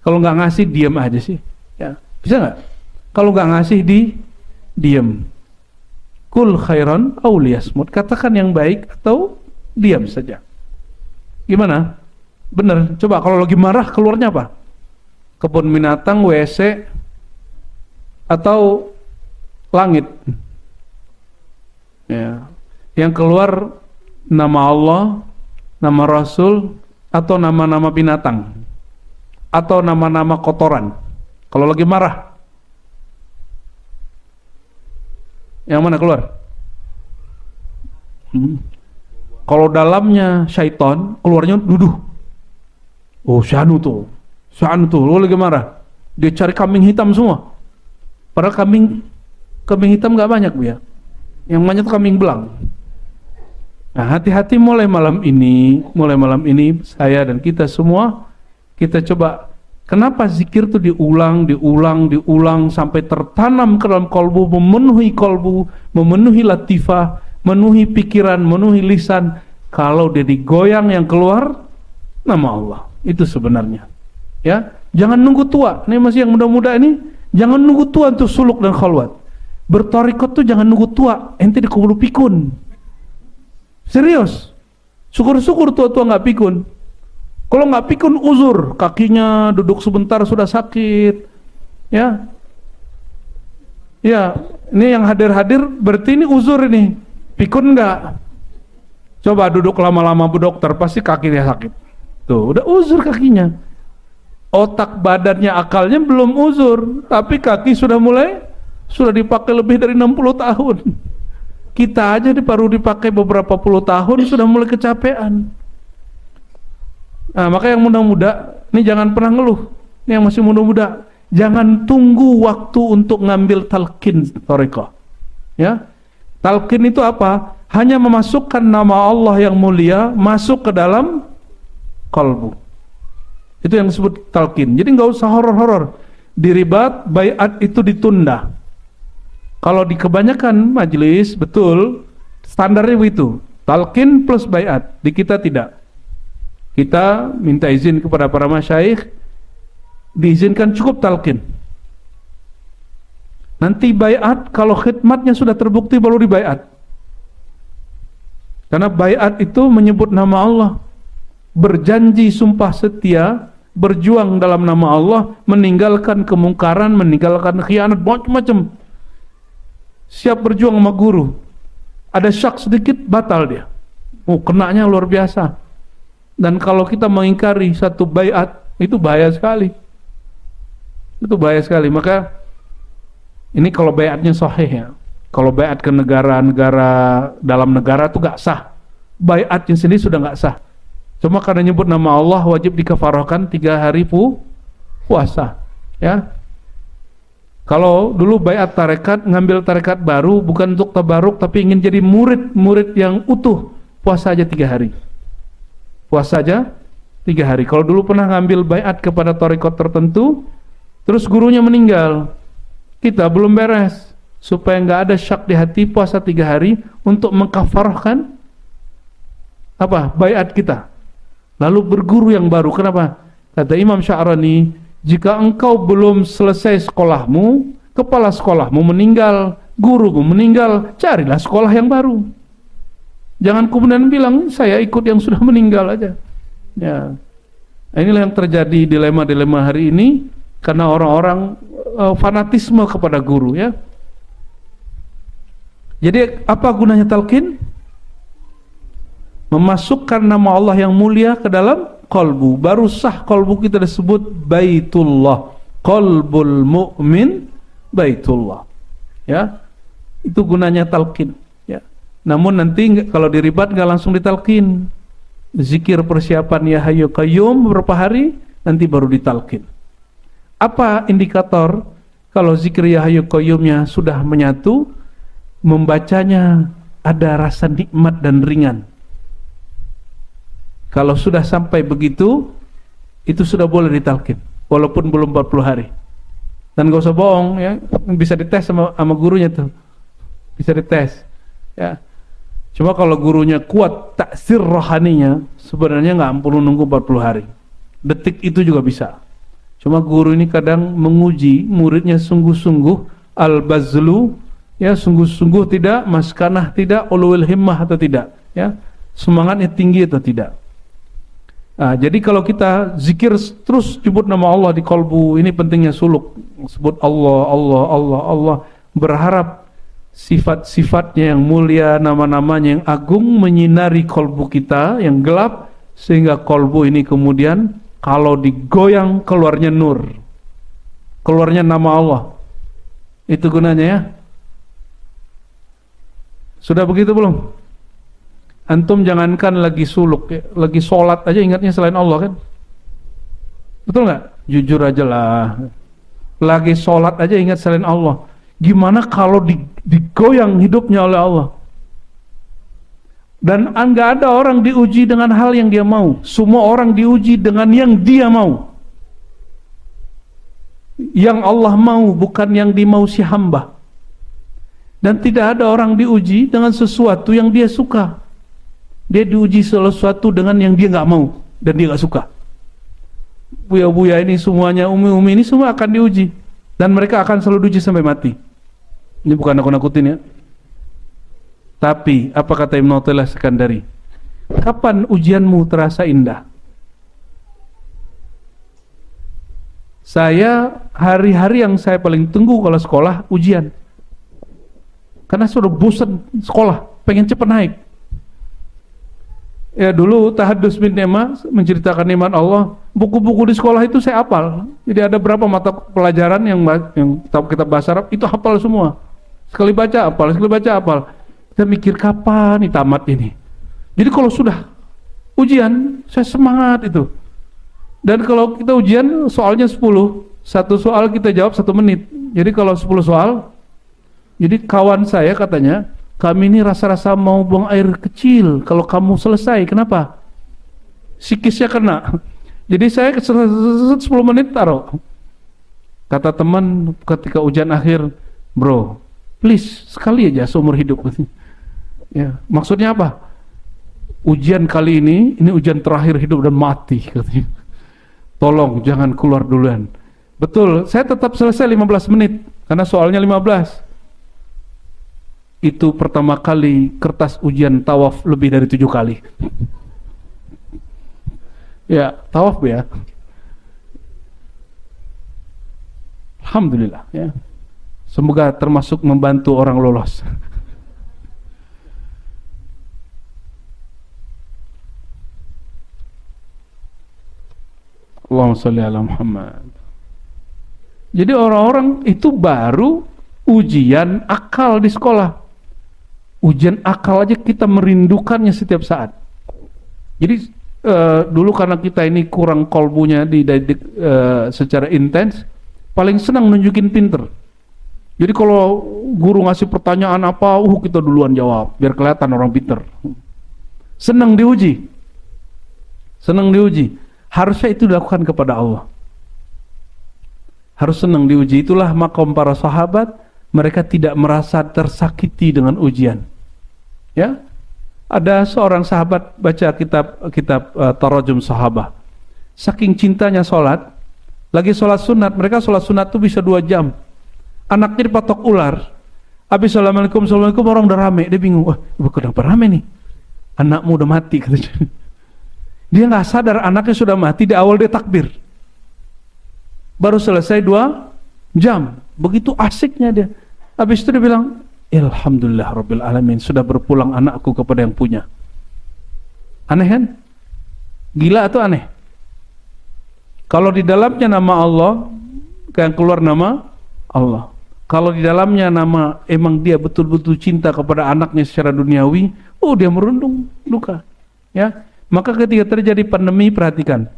S1: Kalau nggak ngasih, diam aja sih. Ya, bisa nggak? Kalau nggak ngasih, diam. Kul khairan aw liyasmut, katakan yang baik atau diam saja. Gimana? Bener. Coba kalau lagi marah keluarnya apa? Kebun binatang, WC, atau langit. Ya. Yang keluar nama Allah, nama Rasul, atau nama-nama binatang, atau nama-nama kotoran. Kalau lagi marah, yang mana keluar? Kalau dalamnya syaitan, keluarnya duduh. Oh, syanu tuh, lo lagi marah. Dia cari kambing hitam semua. Padahal kambing hitam nggak banyak ya. Yang banyak tuh kambing belang. Nah, hati-hati mulai malam ini saya dan kita semua, kita coba Kenapa zikir itu diulang sampai tertanam ke dalam kolbu, memenuhi kolbu, memenuhi latifah, memenuhi pikiran, memenuhi lisan. Kalau dia digoyang yang keluar nama Allah. Itu sebenarnya. Ya, jangan nunggu tua. Ini masih yang muda-muda ini, jangan nunggu tua untuk suluk dan khalwat. Bertorikot tuh jangan nunggu tua, ente dikubur pikun. Serius. Syukur-syukur tua-tua nggak pikun. Kalau nggak pikun uzur, kakinya duduk sebentar sudah sakit, ya, ya. Ini yang hadir-hadir berarti ini uzur ini. Pikun nggak? Coba duduk lama-lama bu dokter, pasti kakinya sakit. Tuh, udah uzur kakinya. Otak, badannya, akalnya belum uzur, tapi kaki sudah dipakai lebih dari 60 tahun. Kita aja baru dipakai beberapa puluh tahun sudah mulai kecapean. Nah, maka yang muda-muda ini jangan pernah ngeluh. Ini yang masih muda-muda, jangan tunggu waktu untuk ngambil talqin thariqah. Ya. Talqin itu apa? Hanya memasukkan nama Allah yang mulia masuk ke dalam kalbu. Itu yang disebut talqin. Jadi nggak usah horor-horor. Diribat, baiat itu ditunda. Kalau di kebanyakan majelis, betul standarnya begitu. Talqin plus baiat. Di kita tidak. Kita minta izin kepada para masyayikh, diizinkan cukup talqin. Nanti baiat kalau khidmatnya sudah terbukti baru dibaiat. Karena baiat itu menyebut nama Allah, berjanji sumpah setia, berjuang dalam nama Allah, meninggalkan kemungkaran, meninggalkan khianat, macam-macam. Siap berjuang sama guru. Ada syak sedikit batal dia. Oh, kenanya luar biasa. Dan kalau kita mengingkari satu baiat, itu bahaya sekali. Itu bahaya sekali. Maka ini kalau baiatnya sahih ya. Kalau baiat ke negara-negara dalam negara itu gak sah. Baiatnya sendiri sudah gak sah. Cuma karena nyebut nama Allah wajib dikafarahkan 3 hari puasa. Ya. Kalau dulu baiat tarekat, ngambil tarekat baru bukan untuk tabaruk tapi ingin jadi murid yang utuh, puasa aja 3 hari. Puasa aja 3 hari. Kalau dulu pernah ngambil baiat kepada tarekat tertentu, terus gurunya meninggal, kita belum beres. Supaya nggak ada syak di hati, puasa 3 hari untuk mengkafarahkan apa? Baiat kita. Lalu berguru yang baru. Kenapa? Kata Imam Sya'rani, jika engkau belum selesai sekolahmu, kepala sekolahmu meninggal, gurumu meninggal, carilah sekolah yang baru. Jangan kemudian bilang saya ikut yang sudah meninggal aja. Ya, inilah yang terjadi dilema-dilema hari ini karena orang-orang fanatisme kepada guru. Ya. Jadi apa gunanya talqin? Memasukkan nama Allah yang mulia ke dalam qalbu. Baru sah qalbu kita disebut Baitullah. Qalbul mu'min Baitullah. Ya, itu gunanya talqin. Namun nanti kalau diribat nggak langsung ditalqin. Zikir persiapan ya hayyu qayyum beberapa hari, nanti baru ditalqin. Apa indikator kalau zikir ya hayyu qayyumnya sudah menyatu, membacanya ada rasa nikmat dan ringan. Kalau sudah sampai begitu, itu sudah boleh ditalqin, walaupun belum 40 hari. Dan gak usah bohong ya, bisa dites sama gurunya tuh. Bisa dites. Ya. Cuma kalau gurunya kuat taksir rohaninya, sebenarnya nggak perlu nunggu 40 hari. Detik itu juga bisa. Cuma guru ini kadang menguji muridnya sungguh-sungguh, al-bazlu, ya sungguh-sungguh tidak, maskanah tidak, ulul himmah atau tidak, ya semangatnya tinggi atau tidak. Nah, jadi kalau kita zikir terus sebut nama Allah di kolbu, ini pentingnya suluk. Sebut Allah, Allah, Allah, Allah, berharap sifat-sifatnya yang mulia, nama-namanya yang agung menyinari kolbu kita yang gelap, sehingga kolbu ini kemudian kalau digoyang keluarnya nur, keluarnya nama Allah. Itu gunanya ya. Sudah begitu belum? Antum jangankan lagi suluk, ya, lagi sholat aja ingatnya selain Allah kan? Betul nggak? Jujur aja lah. Lagi sholat aja ingat selain Allah. Gimana kalau digoyang hidupnya oleh Allah? Dan enggak ada orang diuji dengan hal yang dia mau. Semua orang diuji dengan yang dia mau. yang Allah mau, bukan yang dimau si hamba. Dan tidak ada orang diuji dengan sesuatu yang dia suka. Dia diuji sesuatu dengan yang dia nggak mau dan dia nggak suka. Buya-buya ini semuanya, umi-umi ini semua akan diuji, dan mereka akan selalu diuji sampai mati. Ini bukan nakut-nakutin ya. Tapi apa kata Ibnu Athaillah Sekandari? Kapan ujianmu terasa indah? Saya hari-hari yang saya paling tunggu kalau sekolah ujian. Karena sudah bosan sekolah, pengen cepat naik. Ya dulu Tahadus bin Nema menceritakan iman Allah, buku-buku di sekolah itu saya hafal. Jadi ada berapa mata pelajaran yang kitab bahasa Arab itu hafal semua. Sekali baca hafal, sekali baca hafal. Kita mikir kapan nih tamat ini. Jadi kalau sudah ujian, saya semangat itu. Dan kalau kita ujian soalnya 10, satu soal kita jawab 1 menit. Jadi kalau 10 soal, jadi kawan saya katanya, kami ini rasa-rasa mau buang air kecil kalau kamu selesai. Kenapa? Psikisnya kena. Jadi saya 10 menit taruh. Kata teman ketika ujian akhir, bro, please sekali aja seumur hidup. Ya, maksudnya apa? Ujian kali ini ujian terakhir hidup dan mati. Katanya. Tolong jangan keluar duluan. Betul, saya tetap selesai 15 menit karena soalnya 15. Itu pertama kali kertas ujian tawaf lebih dari 7 kali. Ya, tawaf ya. Alhamdulillah ya. Semoga termasuk membantu orang lolos. Allahumma sholli ala Muhammad. Jadi orang-orang itu baru ujian akal di sekolah. Ujian akal aja kita merindukannya setiap saat. Jadi dulu karena kita ini kurang kolbunya dididik secara intens, paling senang nunjukin pinter. Jadi kalau guru ngasih pertanyaan apa, kita duluan jawab biar kelihatan orang pinter. Senang diuji. Senang diuji. Harusnya itu dilakukan kepada Allah. Harus senang diuji. Itulah makom para sahabat. Mereka tidak merasa tersakiti dengan ujian. Ya, ada seorang sahabat baca kitab Tarajum Sahabah. Saking cintanya sholat, lagi sholat sunat, mereka sholat sunat itu bisa 2 jam. Anaknya dipatok ular. Habis assalamualaikum orang udah rame. Dia bingung, wah kenapa rame nih? Anakmu udah mati katanya. Dia nggak sadar anaknya sudah mati. Di awal dia takbir. Baru selesai 2 jam. Begitu asiknya dia. Habis itu dia bilang, alhamdulillah rabbil alamin, sudah berpulang anakku kepada yang punya. Aneh kan? Gila atau aneh? Kalau di dalamnya nama Allah, yang keluar nama Allah. Kalau di dalamnya nama emang dia betul-betul cinta kepada anaknya secara duniawi, dia merundung duka. Ya, maka ketika terjadi pandemi, perhatikan,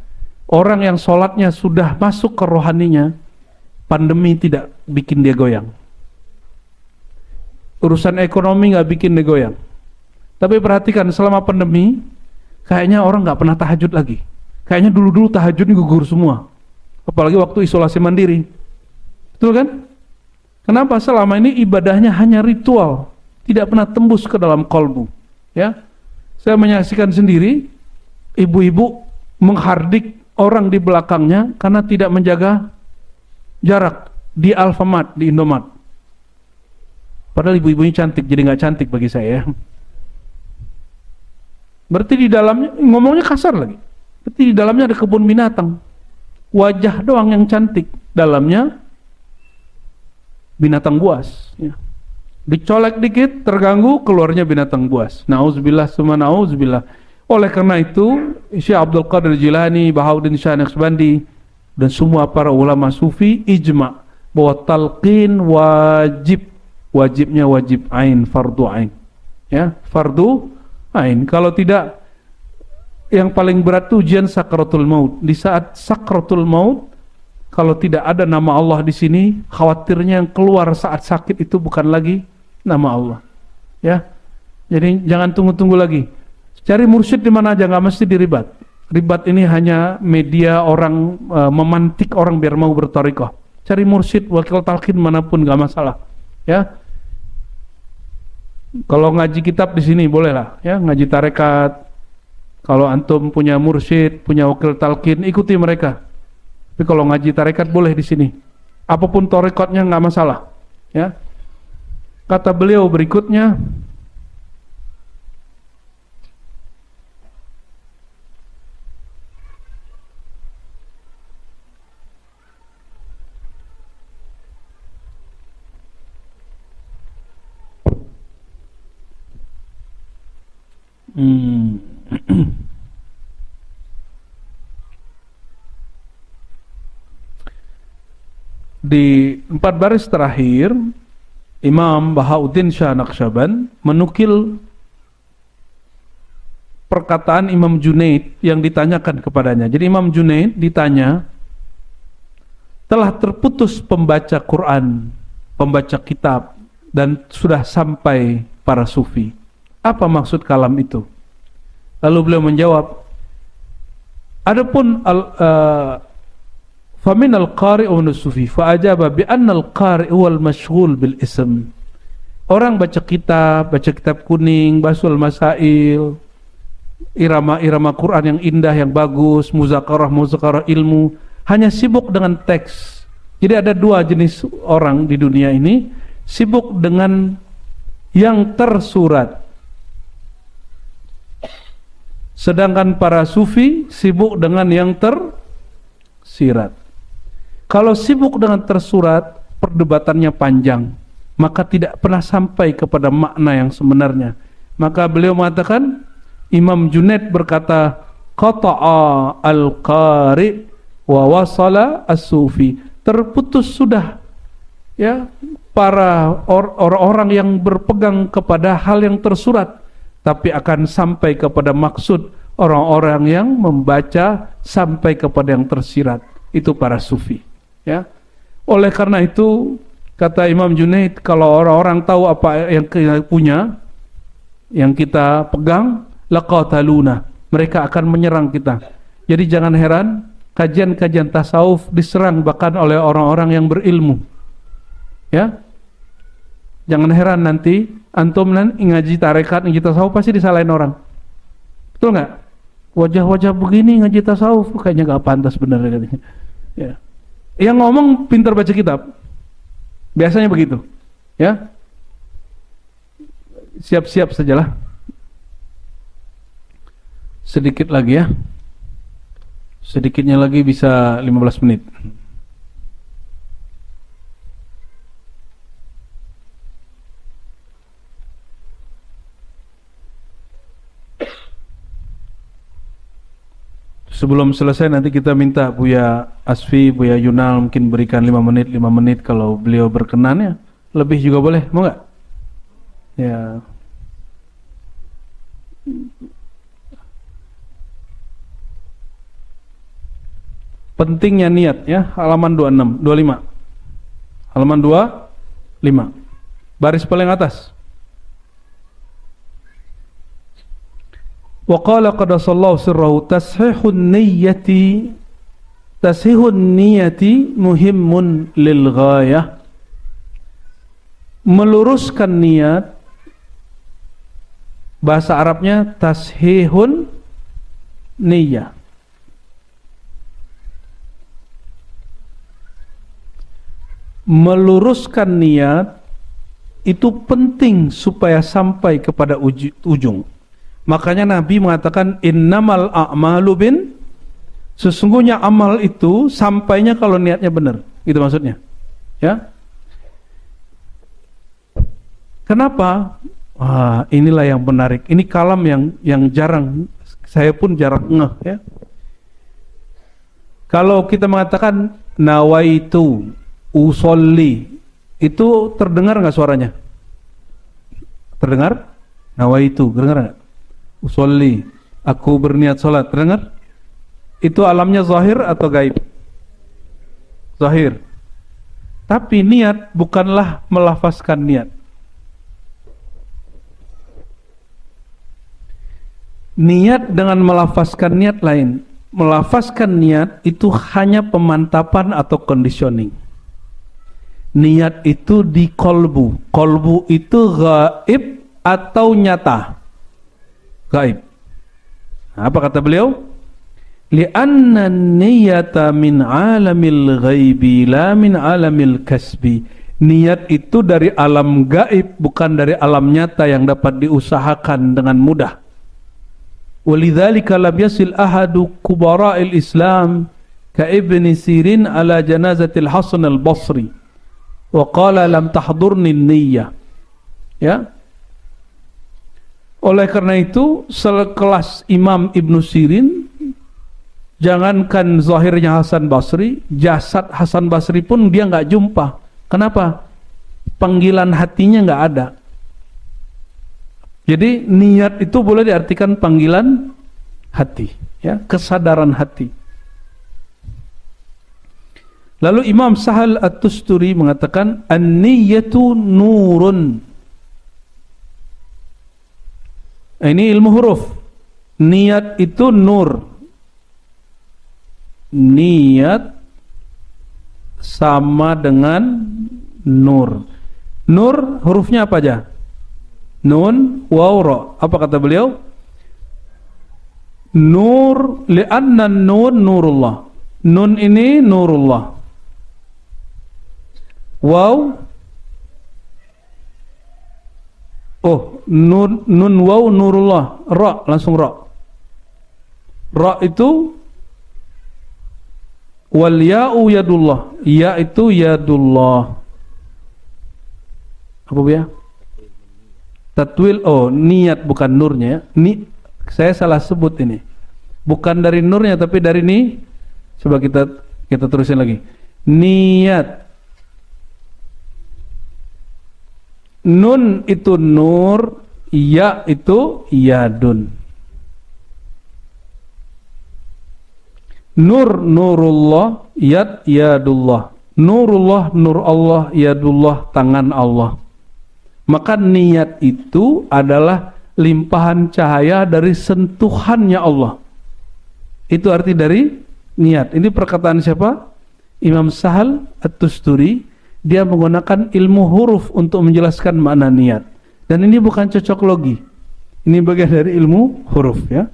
S1: orang yang sholatnya sudah masuk ke rohaninya, pandemi tidak bikin dia goyang. Urusan ekonomi nggak bikin dia goyang. Tapi perhatikan, selama pandemi, kayaknya orang nggak pernah tahajud lagi. Kayaknya dulu-dulu tahajud ini gugur semua. Apalagi waktu isolasi mandiri. Betul kan? Kenapa? Selama ini ibadahnya hanya ritual, tidak pernah tembus ke dalam kolbu. Ya, saya menyaksikan sendiri, ibu-ibu menghardik orang di belakangnya karena tidak menjaga jarak di Alfamart, di Indomart. Padahal ibu-ibunya cantik, jadi nggak cantik bagi saya. Berarti di dalamnya, ngomongnya kasar lagi, berarti di dalamnya ada kebun binatang. Wajah doang yang cantik, dalamnya binatang buas. Ya. Dicolek dikit, terganggu, keluarnya binatang buas. Nauzubillah summa nauzubillah. Oleh karena itu, Syekh Abdul Qadir Jilani, Bahauddin Shah Naqsbandi, dan semua para ulama sufi ijma bahwa talqin wajibnya wajib ain, fardu ain. Ya, fardu ain. Kalau tidak, yang paling berat itu ujian sakratul maut. Di saat sakratul maut, kalau tidak ada nama Allah di sini, khawatirnya yang keluar saat sakit itu bukan lagi nama Allah. Ya, jadi jangan tunggu-tunggu lagi. Cari mursyid di mana aja, nggak mesti di ribat. Ribat ini hanya media orang memantik orang biar mau berthariqah. cari mursyid, wakil talqin manapun nggak masalah. Ya, kalau ngaji kitab di sini boleh lah, ya ngaji tarekat. Kalau antum punya mursyid, punya wakil talqin, ikuti mereka. Tapi kalau ngaji tarekat boleh di sini. Apapun tarekatnya nggak masalah. Ya, kata beliau berikutnya. Di 4 baris terakhir Imam Bahauddin Shah Naqsyaband menukil perkataan Imam Junaid yang ditanyakan kepadanya. Jadi Imam Junaid ditanya, telah terputus pembaca Quran, pembaca kitab, dan sudah sampai para sufi. Apa maksud kalam itu? Lalu beliau menjawab, adapun famin al-qari' wa sufi fa ajaba bi anna al-qari' wal mashghul bil ism. Orang baca kitab kuning, basul masail, irama-irama Quran yang indah, yang bagus, muzakarah ilmu, hanya sibuk dengan teks. Jadi ada 2 jenis orang di dunia ini, sibuk dengan yang tersurat. Sedangkan para sufi sibuk dengan yang tersirat. Kalau sibuk dengan tersurat, perdebatannya panjang, maka tidak pernah sampai kepada makna yang sebenarnya. Maka beliau mengatakan, Imam Junaid berkata, qata'a al-qari' wa wasala as-sufi. Terputus sudah, ya, para orang-orang yang berpegang kepada hal yang tersurat, tapi akan sampai kepada maksud orang-orang yang membaca sampai kepada yang tersirat, itu para sufi. Ya, oleh karena itu kata Imam Junaid, kalau orang-orang tahu apa yang kita punya, yang kita pegang, laqataluna, mereka akan menyerang kita. Jadi jangan heran kajian-kajian tasawuf diserang bahkan oleh orang-orang yang berilmu. Ya, jangan heran nanti antum ngaji tarekat, ngaji tasawuf pasti disalahin orang. Betul nggak? Wajah-wajah begini ngaji tasawuf kayaknya nggak pantas benar katanya. Ya. Yang ngomong pintar baca kitab. Biasanya begitu. Ya. Siap-siap sajalah. Sedikit lagi ya. Sedikitnya lagi bisa 15 menit. Sebelum selesai nanti kita minta Buya Asfi, Buya Yunal mungkin berikan 5 menit kalau beliau berkenan ya. Lebih juga boleh, mau nggak? Ya. Pentingnya niat ya, halaman 25. Halaman 25. Baris paling atas. Wa qala qadasallahu sirrahu tashihun niyyati muhimmun lil ghayah. Meluruskan niat, bahasa Arabnya tashihun niyyah. Meluruskan niat itu penting supaya sampai kepada ujung. Makanya Nabi mengatakan innamal a'malu sesungguhnya amal itu sampainya kalau niatnya benar. Itu maksudnya. Ya. Kenapa? Wah, inilah yang menarik. Ini kalam yang jarang, saya pun jarang ngeh ya. Kalau kita mengatakan nawaitu usolli, itu terdengar nggak suaranya? Terdengar? Nawaitu, terdengar nggak? Usolli, aku berniat sholat, terdengar? Itu alamnya zahir atau gaib? Zahir. Tapi niat bukanlah melafazkan niat. Niat dengan melafazkan niat lain. Melafazkan niat itu hanya pemantapan atau conditioning. Niat itu di kolbu. Kolbu itu gaib atau nyata? Gaib. Nah, apa kata beliau? Li'anna niyata min alamil ghaibi la min alamil kasbi. Niat itu dari alam gaib, bukan dari alam nyata yang dapat diusahakan dengan mudah. Walidzalika lam yasil ahadu kubara'il Islam ka Ibn Sirin ala janazatil Hasan al-Basri wa qala lam tahdurni niyyah. Ya. Oleh karena itu sekelas Imam Ibn Sirin, jangankan zahirnya Hasan Basri, jasad Hasan Basri pun dia nggak jumpa. Kenapa? Panggilan hatinya nggak ada. Jadi niat itu boleh diartikan panggilan hati, ya, kesadaran hati. Lalu Imam Sahal At-Tusturi mengatakan an-niyyatu nurun. Ini ilmu huruf. Niat itu nur. Niat sama dengan nur. Nur hurufnya apa aja? Nun, waw, ra. Apa kata beliau? Nur li'anna nun nurullah. Nun ini nurullah. Waw, oh, nun waw nurullah. Ra, langsung ra. Ra itu wal ya'u yadullah. Ya itu yadullah. Apa ya? Tatwil, oh, niat bukan nurnya. Saya salah sebut ini. Bukan dari nurnya tapi dari ni. Coba kita terusin lagi. Niat. Nun itu nur, ya itu yadun. Nur nurullah, yad yadullah. Nurullah nur Allah, yadullah tangan Allah. Maka niat itu adalah limpahan cahaya dari sentuhannya Allah. Itu arti dari niat. Ini perkataan siapa? Imam Sahal At-Tusturi. Dia menggunakan ilmu huruf untuk menjelaskan makna niat. Dan ini bukan cocok logi. Ini bagian dari ilmu huruf, ya.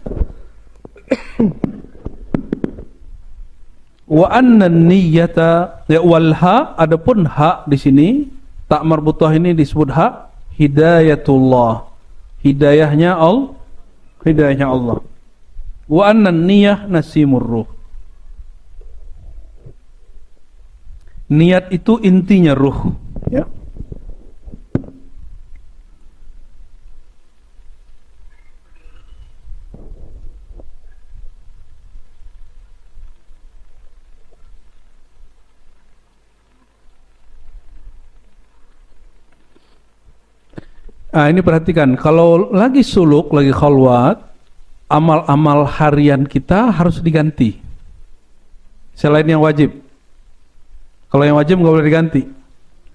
S1: Wa anna niyyata wal ha, adapun ha di sini tak marbutah ini disebut ha, hidayatullah. Hidayahnya Allah. Wa anna niyyah nasimur ruh. Niat itu intinya ruh, ya. Nah, ini perhatikan, kalau lagi suluk, lagi khalwat, amal-amal harian kita harus diganti. Selain yang wajib. Kalau yang wajib nggak boleh diganti.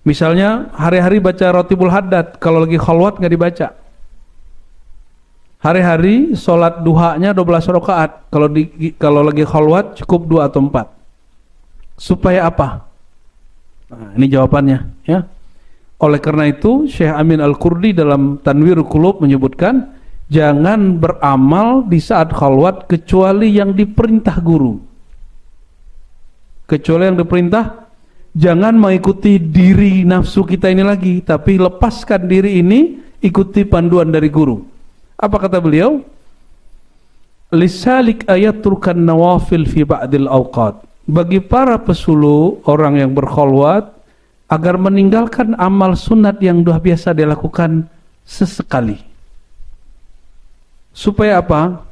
S1: Misalnya hari-hari baca Rotibul Haddad, kalau lagi khalwat nggak dibaca. Hari-hari sholat duhanya 12 rakaat, kalau lagi khalwat cukup 2 atau 4. Supaya apa? Nah, ini jawabannya, ya. Oleh karena itu Syekh Amin Al-Qurdi dalam Tanwirul Qulub menyebutkan jangan beramal di saat khalwat kecuali yang diperintah guru. Kecuali yang diperintah. Jangan mengikuti diri nafsu kita ini lagi, tapi lepaskan diri ini, ikuti panduan dari guru. Apa kata beliau? Lisalik ayaturkan nawafil fi ba'dil awqat. Bagi para pesulu, orang yang berkholwat, agar meninggalkan amal sunat yang sudah biasa dilakukan sesekali. Supaya apa?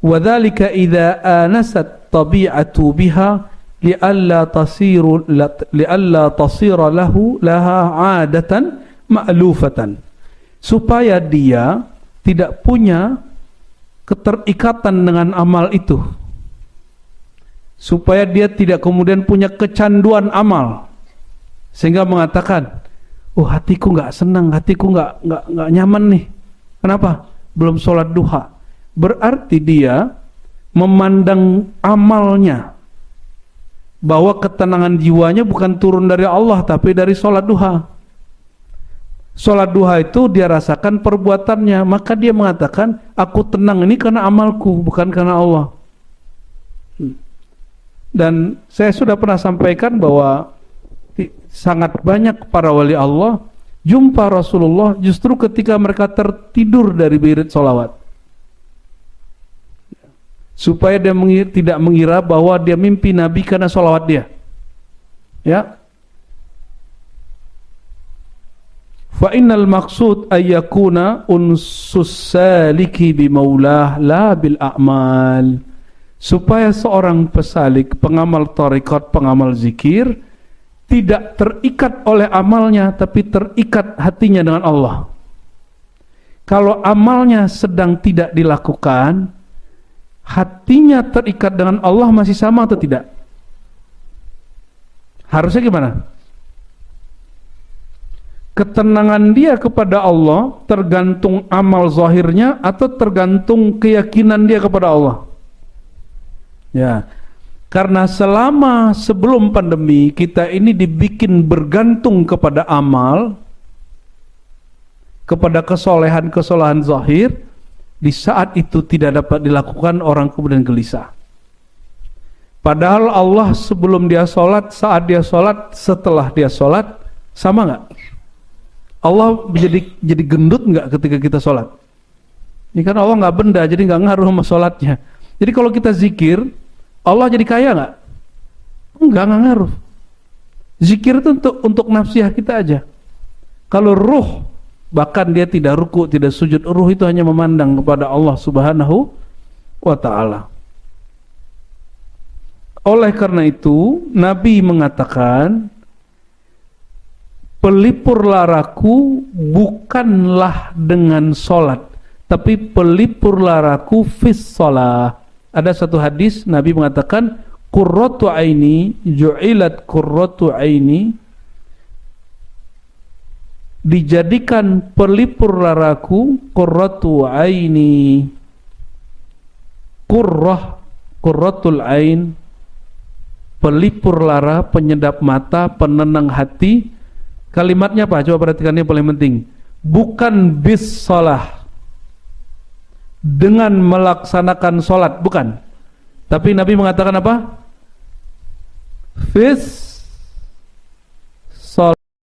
S1: Wadzalika idza anasat tabi'atu biha li'alla tasira laha 'adatan ma'lufatan, supaya dia tidak punya keterikatan dengan amal itu, supaya dia tidak kemudian punya kecanduan amal sehingga mengatakan, oh, hatiku nggak senang, hatiku nggak nyaman nih. Kenapa? Belum sholat duha. Berarti dia memandang amalnya bahwa ketenangan jiwanya bukan turun dari Allah tapi dari sholat duha. Sholat duha itu dia rasakan perbuatannya, maka dia mengatakan aku tenang ini karena amalku bukan karena Allah. Dan saya sudah pernah sampaikan bahwa sangat banyak para wali Allah jumpa Rasulullah justru ketika mereka tertidur dari wirid sholawat, supaya dia tidak mengira bahwa dia mimpi Nabi karena sholawat dia. Ya. Fa innal maqsud ayyakuna unsus saliki bi maulah la bil a'mal. Supaya seorang pesalik, pengamal tarekat, pengamal zikir tidak terikat oleh amalnya tapi terikat hatinya dengan Allah. Kalau amalnya sedang tidak dilakukan, hatinya terikat dengan Allah masih sama atau tidak? Harusnya gimana? Ketenangan dia kepada Allah tergantung amal zahirnya atau tergantung keyakinan dia kepada Allah? Ya, karena selama sebelum pandemi kita ini dibikin bergantung kepada amal, kepada kesolehan-kesolehan zahir. Di saat itu tidak dapat dilakukan, orang kemudian gelisah. Padahal Allah sebelum dia sholat, saat dia sholat, setelah dia sholat, sama nggak? Allah jadi gendut nggak ketika kita sholat? Ini kan Allah nggak benda, jadi nggak ngaruh sama sholatnya. Jadi kalau kita zikir, Allah jadi kaya nggak? Nggak ngaruh. Zikir itu untuk nafsiyah kita aja. Kalau ruh, bahkan dia tidak ruku, tidak sujud, ruh itu hanya memandang kepada Allah Subhanahu wa ta'ala. Oleh karena itu Nabi mengatakan, pelipur laraku bukanlah dengan solat, tapi pelipur laraku fis sholah. Ada satu hadis Nabi mengatakan, qurratu aini ju'ilat qurratu aini, dijadikan pelipur laraku qurratu aini. Qurratul ain, pelipur lara, penyedap mata, penenang hati. Kalimatnya apa? Coba perhatikan, yang paling penting. Bukan bis shalah, dengan melaksanakan sholat, bukan. Tapi Nabi mengatakan apa? Fis